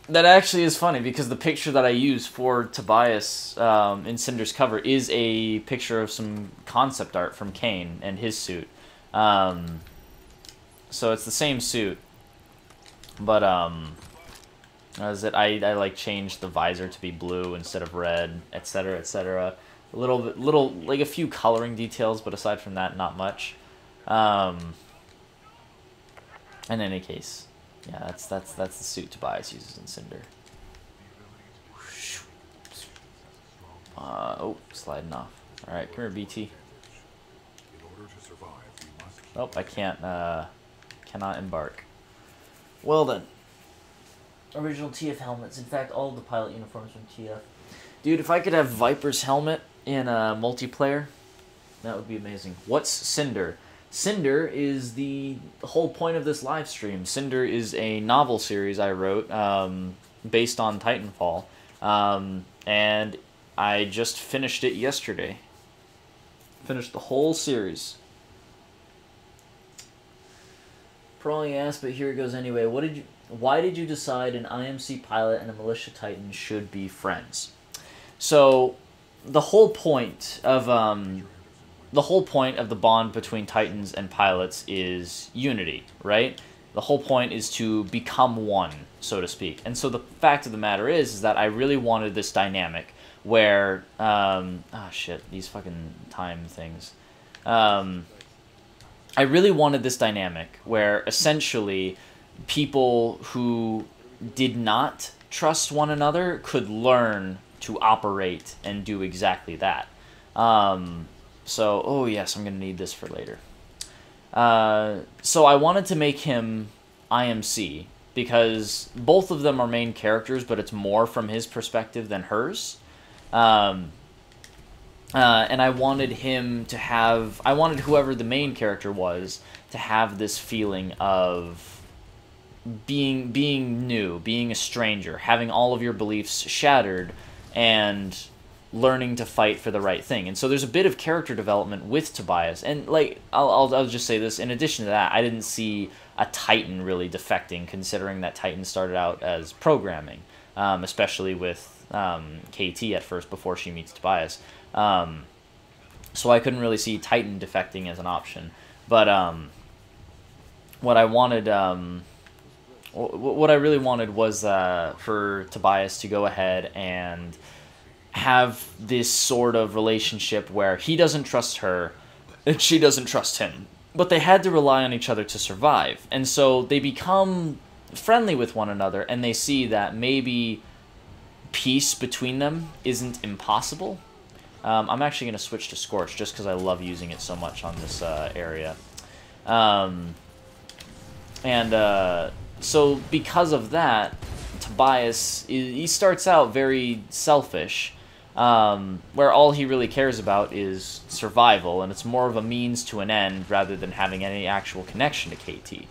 That actually is funny because the picture that I use for Tobias in Cinder's cover is a picture of some concept art from Kane and his suit. So it's the same suit, but as it I like changed the visor to be blue instead of red, etc., etc. Little like a few coloring details, but aside from that, not much. In any case. Yeah, that's the suit Tobias uses in Cinder. Oh, sliding off. All right, come here, BT. Oh, I cannot embark. Well then. Original TF helmets. In fact, all of the pilot uniforms from TF. Dude, if I could have Viper's helmet in multiplayer, that would be amazing. What's Cinder? Cinder is the whole point of this live stream. Cinder is a novel series I wrote based on Titanfall, and I just finished it yesterday. Finished the whole series. Probably asked, but here it goes anyway. Why did you decide an IMC pilot and a militia titan should be friends? So, the whole point of the bond between Titans and pilots is unity, right? The whole point is to become one, so to speak. And so the fact of the matter is that I really wanted this dynamic where, shit, these fucking time things. I really wanted this dynamic where essentially people who did not trust one another could learn to operate and do exactly that. So, oh yes, I'm going to need this for later. So I wanted to make him IMC, because both of them are main characters, but it's more from his perspective than hers. And I wanted him to have, I wanted whoever the main character was to have this feeling of being new, being a stranger, having all of your beliefs shattered, and learning to fight for the right thing. And so there's a bit of character development with Tobias. And like I'll just say this, in addition to that, I didn't see a Titan really defecting, considering that Titan started out as programming, especially with KT at first before she meets Tobias. So I couldn't really see Titan defecting as an option. But what I wanted, what I really wanted was for Tobias to go ahead and have this sort of relationship where he doesn't trust her and she doesn't trust him. But they had to rely on each other to survive. And so they become friendly with one another, and they see that maybe peace between them isn't impossible. I'm actually going to switch to Scorch just because I love using it so much on this area. So because of that, Tobias, he starts out very selfish, where all he really cares about is survival, and it's more of a means to an end rather than having any actual connection to KT.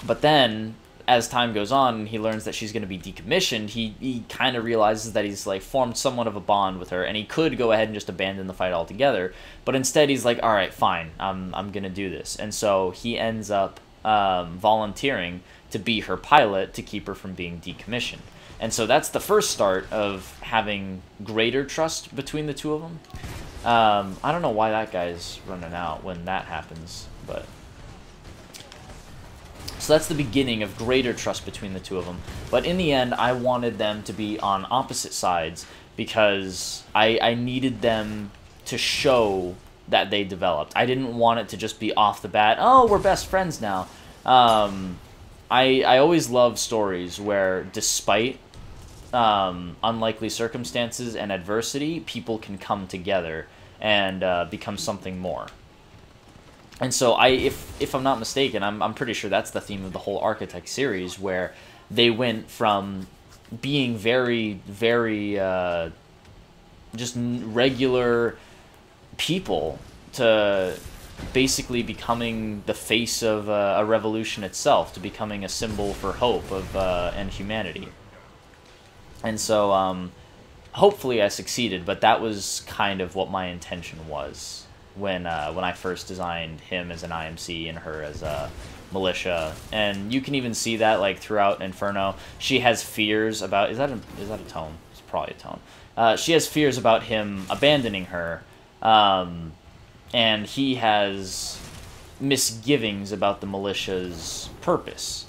But then, as time goes on and he learns that she's going to be decommissioned, he kind of realizes that he's like formed somewhat of a bond with her, and he could go ahead and just abandon the fight altogether, but instead he's like, all right, fine, I'm going to do this. And so he ends up volunteering to be her pilot to keep her from being decommissioned. And so that's the first start of having greater trust between the two of them. I don't know why that guy's running out when that happens, but... So that's the beginning of greater trust between the two of them. But in the end, I wanted them to be on opposite sides because I needed them to show that they developed. I didn't want it to just be off the bat, oh, we're best friends now. I always love stories where, despite unlikely circumstances and adversity, people can come together and become something more. And so if I'm not mistaken, I'm pretty sure that's the theme of the whole Architect series, where they went from being very, very just regular people to basically becoming the face of a revolution itself, to becoming a symbol for hope of and humanity. And so hopefully I succeeded, but that was kind of what my intention was when I first designed him as an IMC and her as a militia. And you can even see that like throughout Inferno. She has fears about, is that a tone? It's probably a tone. She has fears about him abandoning her, and he has misgivings about the militia's purpose.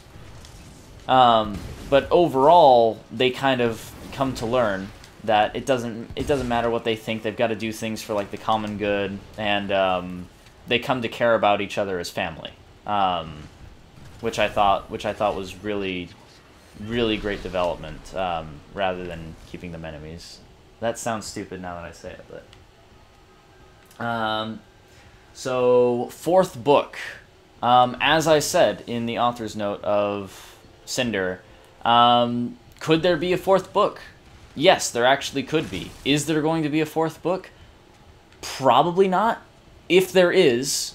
But overall, they kind of come to learn that it doesn't matter what they think. They've got to do things for like the common good, and they come to care about each other as family, which I thought was really, really great development, rather than keeping them enemies. That sounds stupid now that I say it, but so fourth book, as I said in the author's note of Cinder, could there be a fourth book? Yes, there actually could be. Is there going to be a fourth book? Probably not. If there is,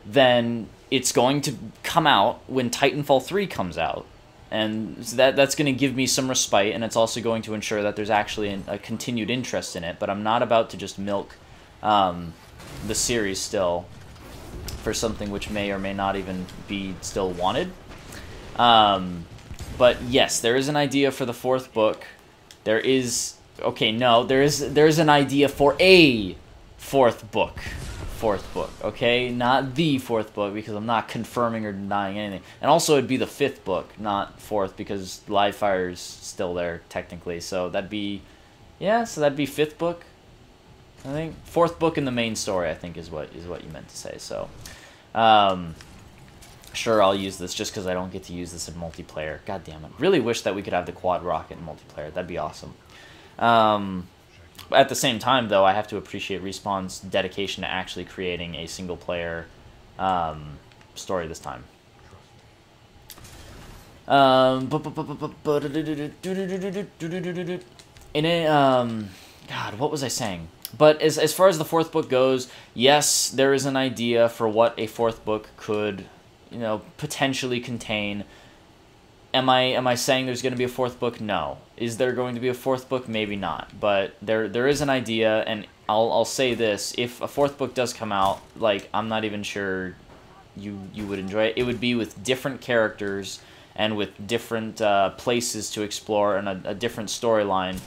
then it's going to come out when Titanfall 3 comes out. And that's going to give me some respite, and it's also going to ensure that there's actually a continued interest in it. But I'm not about to just milk the series still for something which may or may not even be still wanted. But yes, there is an idea for the fourth book. There is... Okay, no, there is an idea for a fourth book. Okay? Not the fourth book, because I'm not confirming or denying anything. And also, it'd be the fifth book, not fourth, because Livefire's still there, technically. So that'd be... Yeah, so that'd be fifth book, I think. Fourth book in the main story, I think, is what you meant to say. So, sure, I'll use this just because I don't get to use this in multiplayer. God damn it. Really wish that we could have the quad rocket in multiplayer. That'd be awesome. At the same time, though, I have to appreciate Respawn's dedication to actually creating a single-player story this time. In a, God, what was I saying? But as far as the fourth book goes, yes, there is an idea for what a fourth book could, you know, potentially contain. Am I saying there's going to be a fourth book? No. Is there going to be a fourth book? Maybe not. But there is an idea, and I'll say this: if a fourth book does come out, like, I'm not even sure you would enjoy it. It would be with different characters and with different places to explore and a different storyline.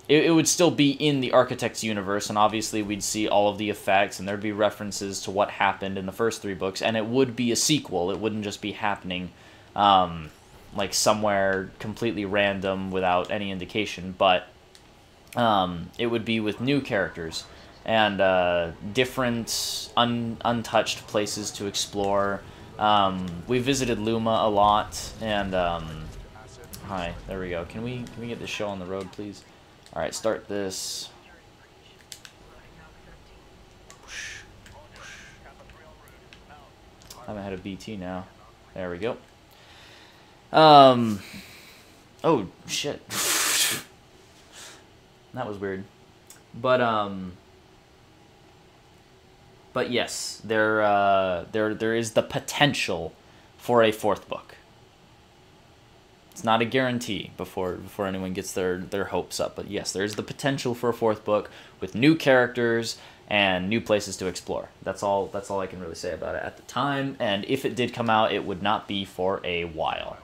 It would still be in the Architect's universe, and obviously we'd see all of the effects, and there'd be references to what happened in the first 3 books, and it would be a sequel. It wouldn't just be happening like somewhere completely random without any indication, but it would be with new characters and different untouched places to explore. We visited Luma a lot, and hi, there we go. Can we get this show on the road, please? All right, start this. I'm ahead of BT now. There we go. Oh shit. That was weird. But yes, there is the potential for a fourth book. It's not a guarantee before anyone gets their hopes up, but yes, there's the potential for a fourth book with new characters and new places to explore. That's all I can really say about it at the time, and if it did come out, it would not be for a while.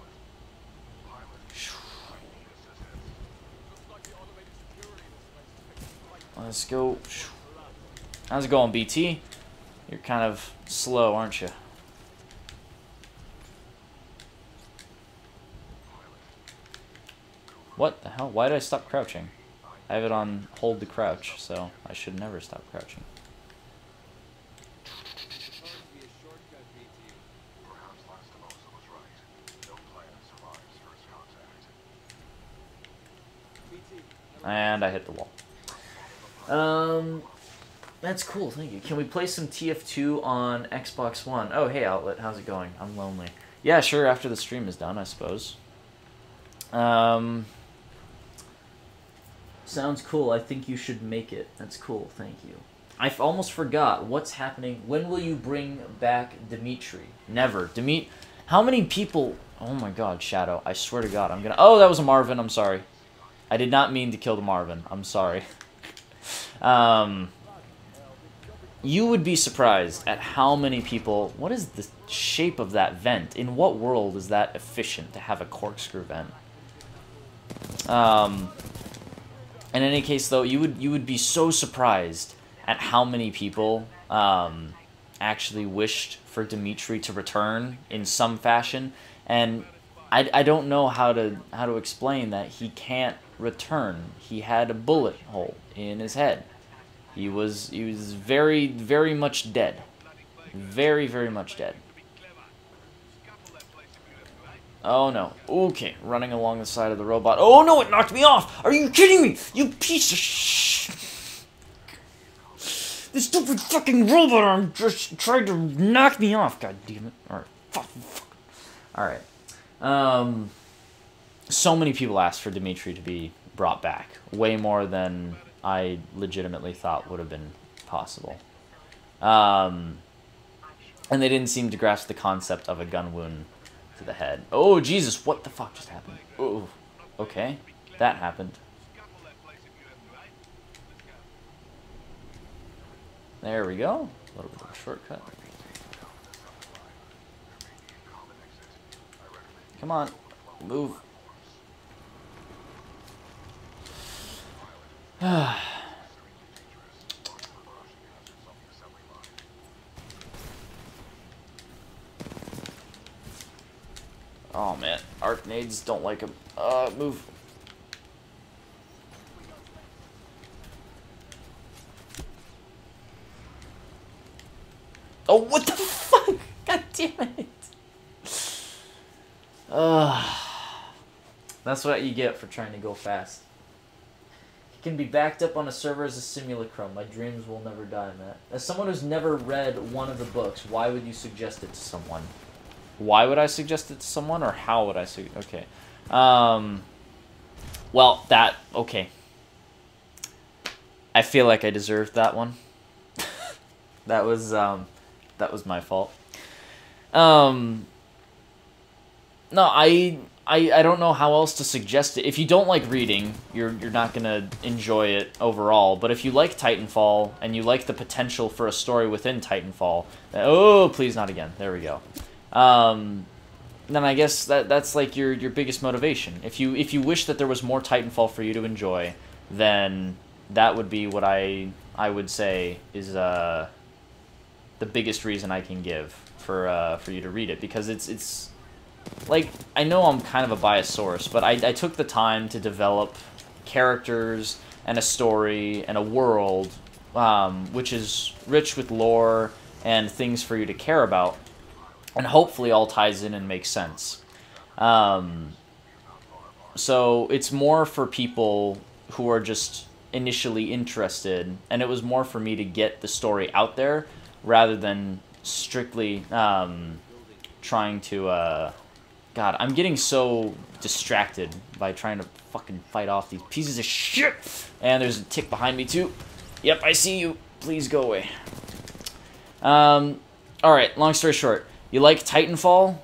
Let's go. How's it going, BT? You're kind of slow, aren't you? What the hell? Why did I stop crouching? I have it on hold to crouch, so I should never stop crouching. And I hit the wall. That's cool, thank you. Can we play some TF2 on Xbox One? Oh, hey, Outlet, how's it going? I'm lonely. Yeah, sure, after the stream is done, I suppose. Sounds cool. I think you should make it. That's cool. Thank you. I almost forgot. What's happening? When will you bring back Dimitri? Never. How many people... Oh my god, Shadow. I swear to god, I'm gonna... Oh, that was a Marvin. I'm sorry. I did not mean to kill the Marvin. I'm sorry. You would be surprised at how many people... What is the shape of that vent? In what world is that efficient to have a corkscrew vent? In any case, though, you would be so surprised at how many people actually wished for Dimitri to return in some fashion, and I don't know how to explain that he can't return. He had a bullet hole in his head. He was very, very much dead. Very, very much dead. Oh no. Okay, running along the side of the robot. Oh no, it knocked me off! Are you kidding me? You piece of sh... This stupid fucking robot arm just tried to knock me off, god damn it. Alright, fuck. Alright. So many people asked for Dimitri to be brought back. Way more than I legitimately thought would have been possible. And they didn't seem to grasp the concept of a gun wound to the head. Oh, Jesus, what the fuck just happened? Oh, okay. That happened. There we go. A little bit of a shortcut. Come on. Move. Oh man, arc nades don't like him. Move. Oh, what the fuck? God damn it. That's what you get for trying to go fast. It can be backed up on a server as a simulacrum. My dreams will never die, Matt. As someone who's never read one of the books, why would you suggest it to someone? Why would I suggest it to someone, or how would I suggest? Okay. Well, okay. I feel like I deserved that one. that was my fault. No, I don't know how else to suggest it. If you don't like reading, you're not gonna enjoy it overall. But if you like Titanfall and you like the potential for a story within Titanfall, then, oh please not again. There we go. Then I guess that's like your biggest motivation. If you wish that there was more Titanfall for you to enjoy, then that would be what I would say is the biggest reason I can give for you to read it, because it's like, I know I'm kind of a biased source, but I took the time to develop characters and a story and a world which is rich with lore and things for you to care about, and hopefully all ties in and makes sense. So it's more for people who are just initially interested, and it was more for me to get the story out there rather than strictly trying to... God, I'm getting so distracted by trying to fucking fight off these pieces of shit. And there's a tick behind me too. Yep, I see you. Please go away. Alright, long story short. You like Titanfall?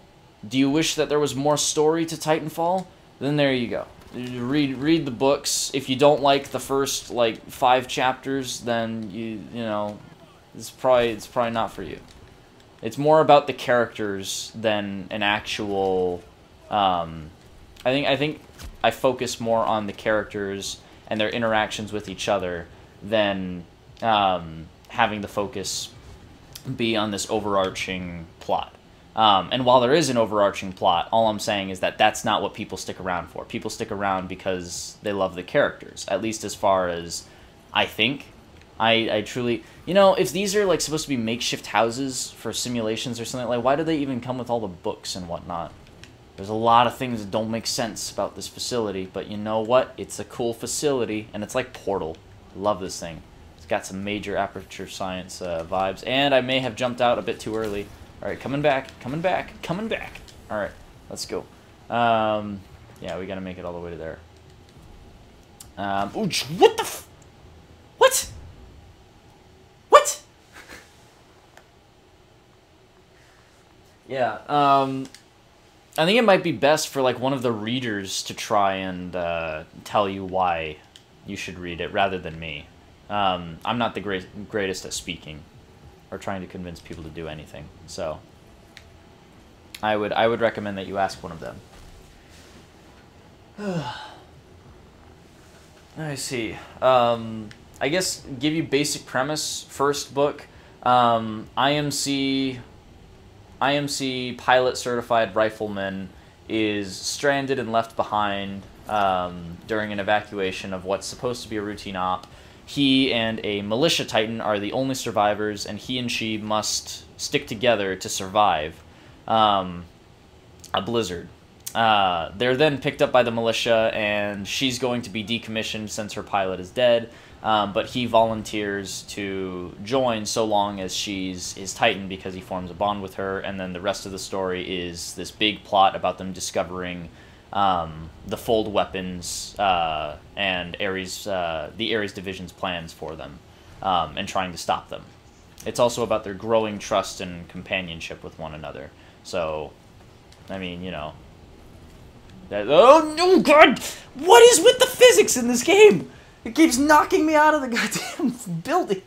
Do you wish that there was more story to Titanfall? Then there you go. Read the books. If you don't like the first, like, 5 chapters, then you know, it's probably not for you. It's more about the characters than an actual... I think I focus more on the characters and their interactions with each other than having the focus be on this overarching plot. And while there is an overarching plot, all I'm saying is that that's not what people stick around for. People stick around because they love the characters, at least as far as I think. I truly... You know, if these are, like, supposed to be makeshift houses for simulations or something, like, why do they even come with all the books and whatnot? There's a lot of things that don't make sense about this facility, but you know what? It's a cool facility, and it's like Portal. Love this thing. It's got some major aperture science vibes, and I may have jumped out a bit too early. Alright, coming back, coming back, coming back. Alright, let's go. Yeah, we gotta make it all the way to there. Ooh, what the f... What? What? Yeah, I think it might be best for, like, one of the readers to try and tell you why you should read it, rather than me. I'm not the greatest at speaking or trying to convince people to do anything, so I would recommend that you ask one of them. I see. I guess give you basic premise. First book, IMC pilot certified rifleman is stranded and left behind during an evacuation of what's supposed to be a routine op. He and a militia titan are the only survivors, and he and she must stick together to survive a blizzard. They're then picked up by the militia, and she's going to be decommissioned since her pilot is dead. But he volunteers to join so long as she's his Titan, because he forms a bond with her, and then the rest of the story is this big plot about them discovering the fold weapons and the Ares Division's plans for them, and trying to stop them. It's also about their growing trust and companionship with one another. So, I mean, you know... oh, no, God! What is with the physics in this game? It keeps knocking me out of the goddamn building.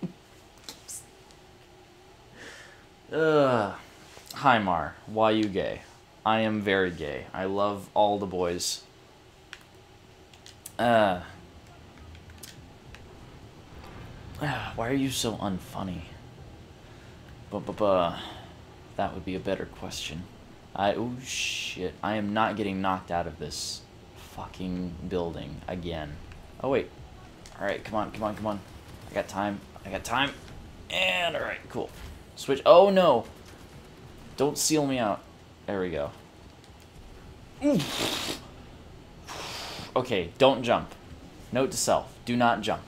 Hi, Mar. Why you gay? I am very gay. I love all the boys. Why are you so unfunny? That would be a better question. Oh, shit. I am not getting knocked out of this fucking building again. Oh, wait. Alright, come on, come on, come on. I got time. I got time. And, alright, cool. Switch. Oh, no. Don't seal me out. There we go. Oof. Okay, don't jump. Note to self. Do not jump.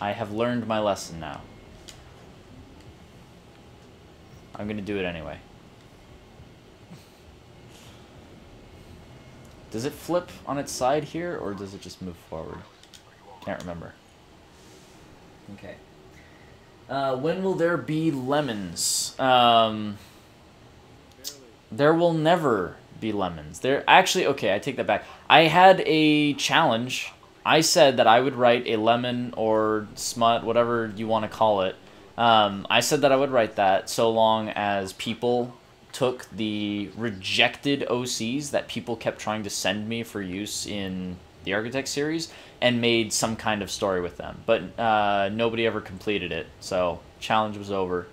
I have learned my lesson now. I'm gonna do it anyway. Does it flip on its side here, or does it just move forward? Can't remember. Okay. When will there be lemons? There will never be lemons. There actually, okay, I take that back. I had a challenge. I said that I would write a lemon or smut, whatever you want to call it. I said that I would write that so long as people took the rejected OCs that people kept trying to send me for use in the Architect series and made some kind of story with them. But nobody ever completed it, so challenge was over.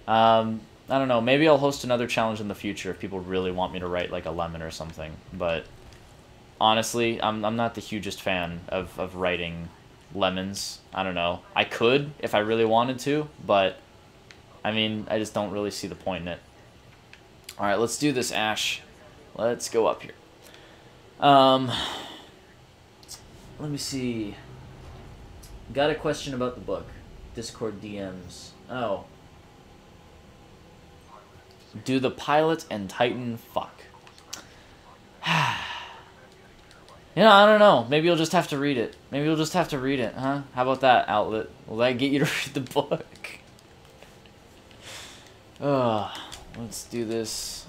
I don't know, maybe I'll host another challenge in the future if people really want me to write like a lemon or something. But honestly, I'm not the hugest fan of writing lemons. I don't know. I could if I really wanted to, but I mean, I just don't really see the point in it. Alright, let's do this, Ash. Let's go up here. Let me see. Got a question about the book. Discord DMs. Oh. Do the pilot and Titan fuck? You know, I don't know. Maybe you'll just have to read it. Maybe you'll just have to read it, huh? How about that, Outlet? Will that get you to read the book? Let's do this.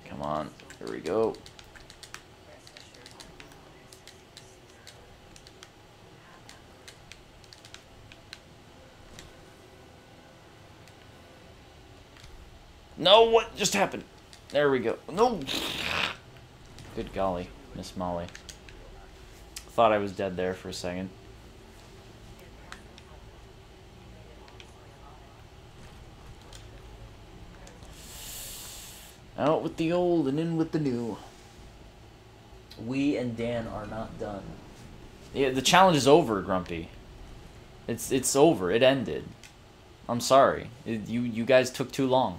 Come on. Here we go. No, what just happened? There we go. No. Good golly, Miss Molly. Thought I was dead there for a second. Out with the old and in with the new. We and Dan are not done. Yeah, the challenge is over, Grumpy. It's over. It ended. I'm sorry. You guys took too long.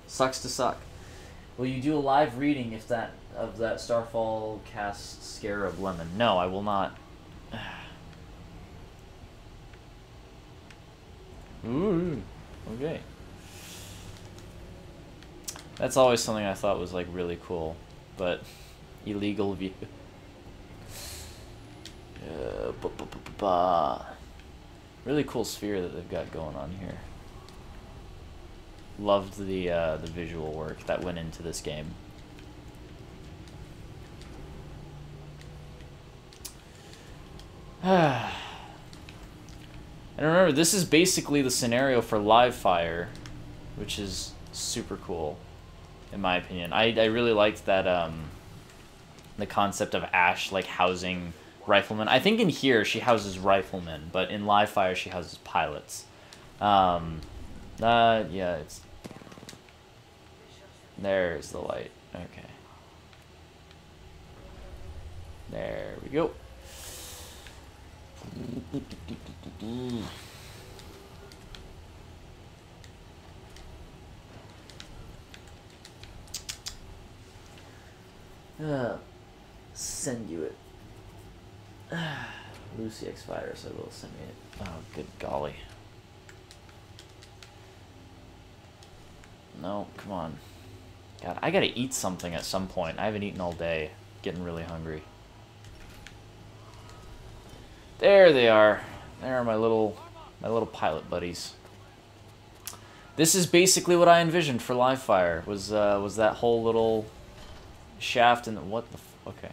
Sucks to suck. Will you do a live reading of that Starfall cast Scarab Lemon? No, I will not. Ooh, okay. That's always something I thought was like really cool, but illegal view. Really cool sphere that they've got going on here. Loved the visual work that went into this game. And remember, this is basically the scenario for Live Fire, which is super cool, in my opinion. I really liked that the concept of Ash like housing riflemen. I think in here she houses riflemen, but in Live Fire she houses pilots. Yeah, it's... There's the light. Okay. There we go. Send you it. Lucy X Virus, I will send me it. Oh, good golly. No, come on. God, I gotta eat something at some point. I haven't eaten all day. Getting really hungry. There they are. There are my little pilot buddies. This is basically what I envisioned for Live Fire. Was that whole little shaft and what the okay.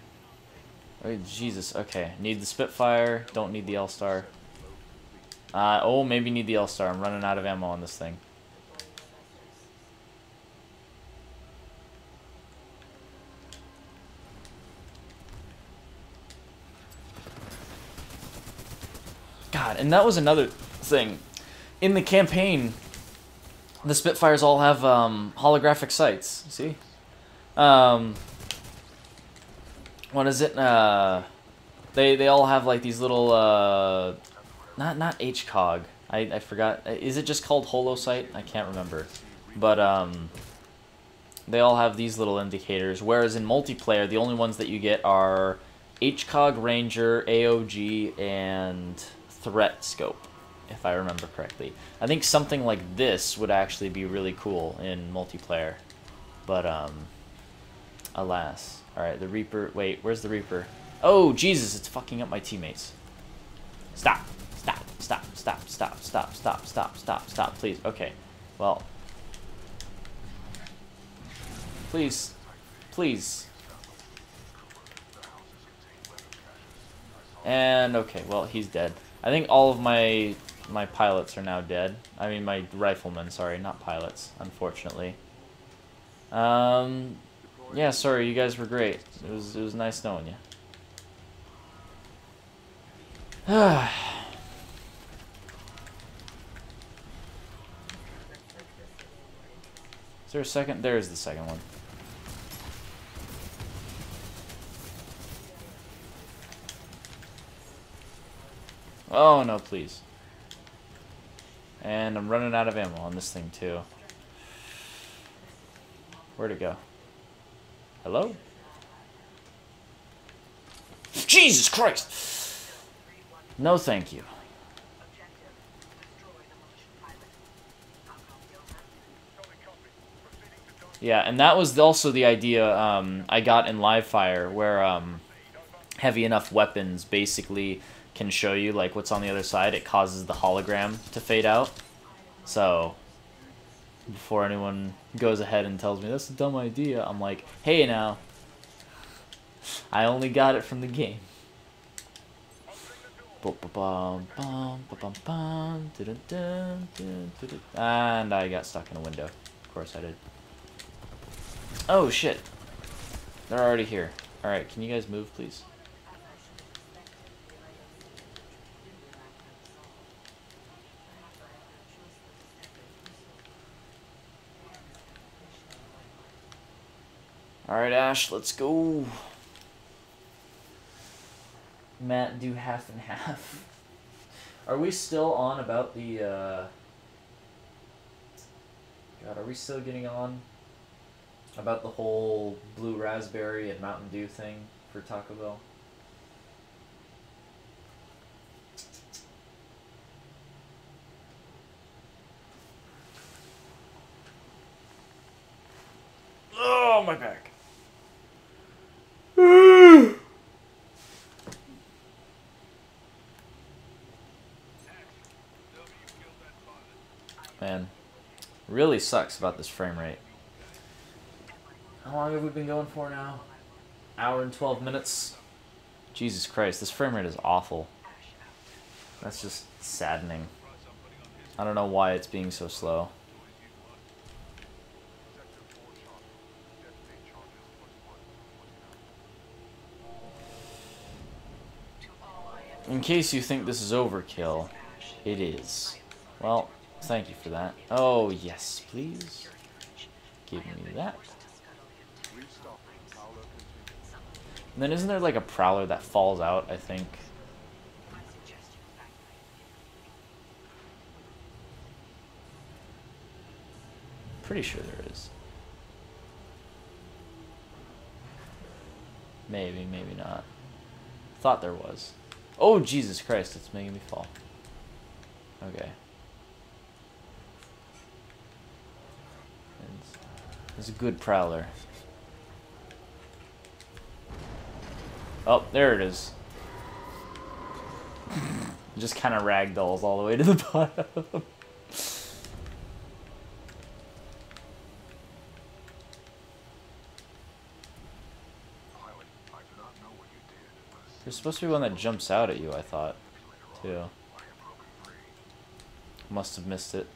Oh, Jesus. Okay, need the Spitfire. Don't need the L-Star. Oh, maybe need the L-Star. I'm running out of ammo on this thing. God, and that was another thing. In the campaign, the Spitfires all have holographic sights. See? What is it? They all have like these little not HCOG. I forgot. Is it just called Holosight? I can't remember. But they all have these little indicators. Whereas in multiplayer, the only ones that you get are HCOG, Ranger, AOG, and Threat Scope, if I remember correctly. I think something like this would actually be really cool in multiplayer. But Alas. Alright, the Reaper. Wait, where's the Reaper? Oh, Jesus, it's fucking up my teammates. Stop. Stop. Stop. Stop. Stop. Stop. Stop. Stop. Stop. Stop. Please. Okay. Well. Please. Please. And, okay, well, he's dead. I think all of my pilots are now dead. I mean, my riflemen, sorry, not pilots, unfortunately. Yeah, sorry, you guys were great. It was nice knowing you. Is there a second? There's the second one. Oh, no, please. And I'm running out of ammo on this thing, too. Where'd it go? Hello? Jesus Christ! No, thank you. Yeah, and that was also the idea I got in Livefire, where heavy enough weapons basically can show you like what's on the other side. It causes the hologram to fade out. So before anyone goes ahead and tells me that's a dumb idea, I'm like, hey now, I only got it from the game. And I got stuck in a window. Of course I did. Oh shit. They're already here. Alright, can you guys move, please? Alright, Ash, let's go. Matt, do half and half. Are we still on about the, God, are we still getting on about the whole blue raspberry and Mountain Dew thing for Taco Bell? Oh, my back. Man, really sucks about this frame rate. How long have we been going for now? Hour and 12 minutes? Jesus Christ, this frame rate is awful. That's just saddening. I don't know why it's being so slow. In case you think this is overkill, it is. Well, thank you for that. Oh, yes, please. Give me that. And then isn't there like a prowler that falls out, I think? Pretty sure there is. Maybe, maybe not. Thought there was. Oh, Jesus Christ, it's making me fall. Okay. It's a good prowler. Oh, there it is. Just kind of ragdolls all the way to the bottom. There's supposed to be one that jumps out at you, I thought, too. Must have missed it.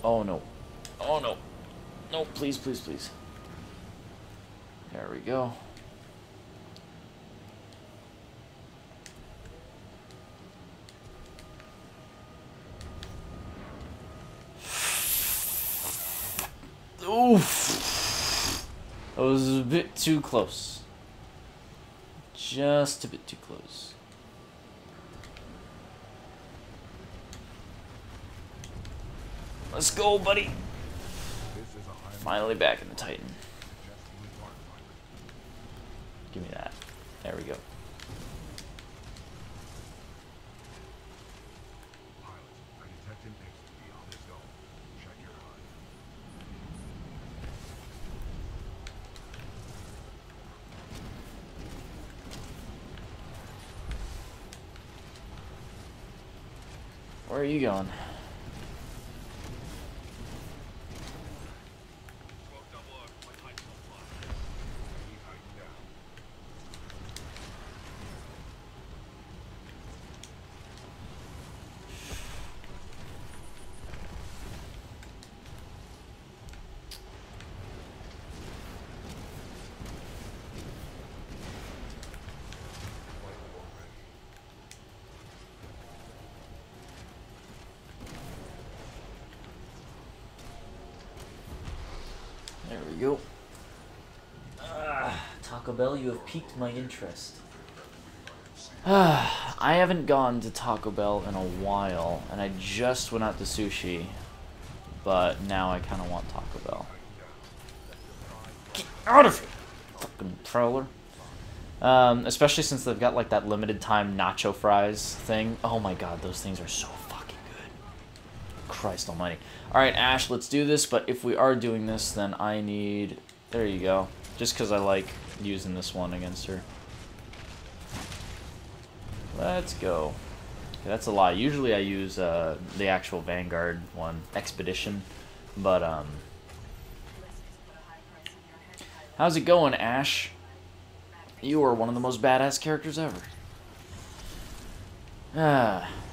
Oh no. Oh no. No, please, please, please. There we go. Oof. That was a bit too close. Just a bit too close. Let's go, buddy. Finally back in the Titan. Give me that. There we go. Where are you going? There we go. Taco Bell, you have piqued my interest. I haven't gone to Taco Bell in a while, and I just went out to sushi, but now I kind of want Taco Bell. Get out of here, fucking prowler. Especially since they've got like that limited time nacho fries thing. Oh my god, those things are so fucking good. Christ almighty. Alright, Ash, let's do this, but if we are doing this, then I need... There you go. Just because I like using this one against her. Let's go. Okay, that's a lie. Usually I use the actual Vanguard one, Expedition, but how's it going, Ash? You are one of the most badass characters ever.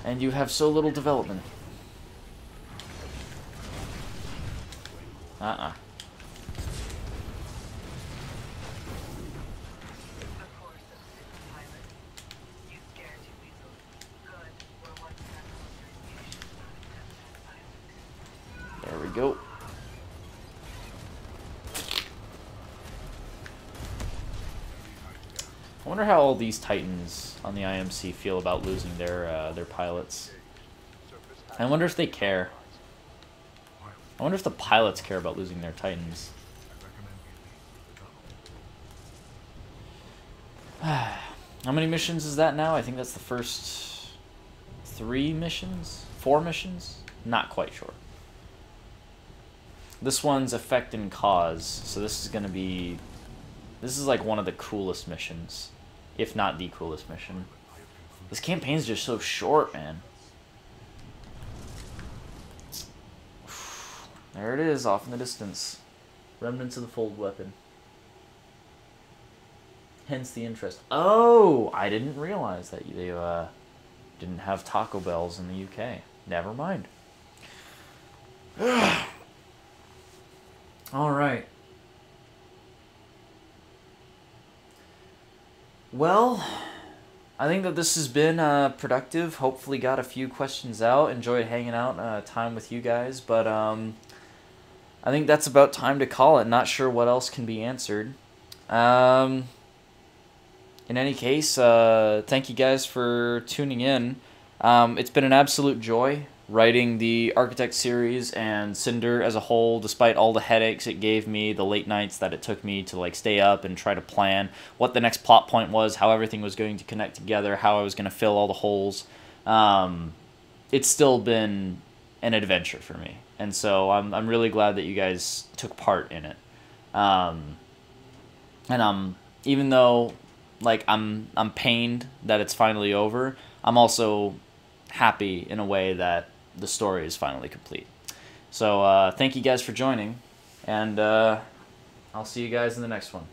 And you have so little development. There we go. I wonder how all these Titans on the IMC feel about losing their pilots. I wonder if they care. I wonder if the pilots care about losing their Titans. How many missions is that now? I think that's the first 3 missions? 4 missions? Not quite sure. This one's Effect and Cause, so this is gonna be... This is like one of the coolest missions, if not the coolest mission. This campaign's just so short, man. There it is, off in the distance. Remnants of the Fold weapon. Hence the interest. Oh, I didn't realize that they didn't have Taco Bells in the UK. Never mind. All right. Well, I think that this has been productive. Hopefully got a few questions out. Enjoyed hanging out time with you guys. But I think that's about time to call it. Not sure what else can be answered. In any case, thank you guys for tuning in. It's been an absolute joy writing the Architect series and Cinder as a whole, despite all the headaches it gave me, the late nights that it took me to like stay up and try to plan what the next plot point was, how everything was going to connect together, how I was going to fill all the holes. It's still been an adventure for me, and so I'm really glad that you guys took part in it. And even though like I'm pained that it's finally over, I'm also happy in a way that the story is finally complete. So thank you guys for joining, and I'll see you guys in the next one.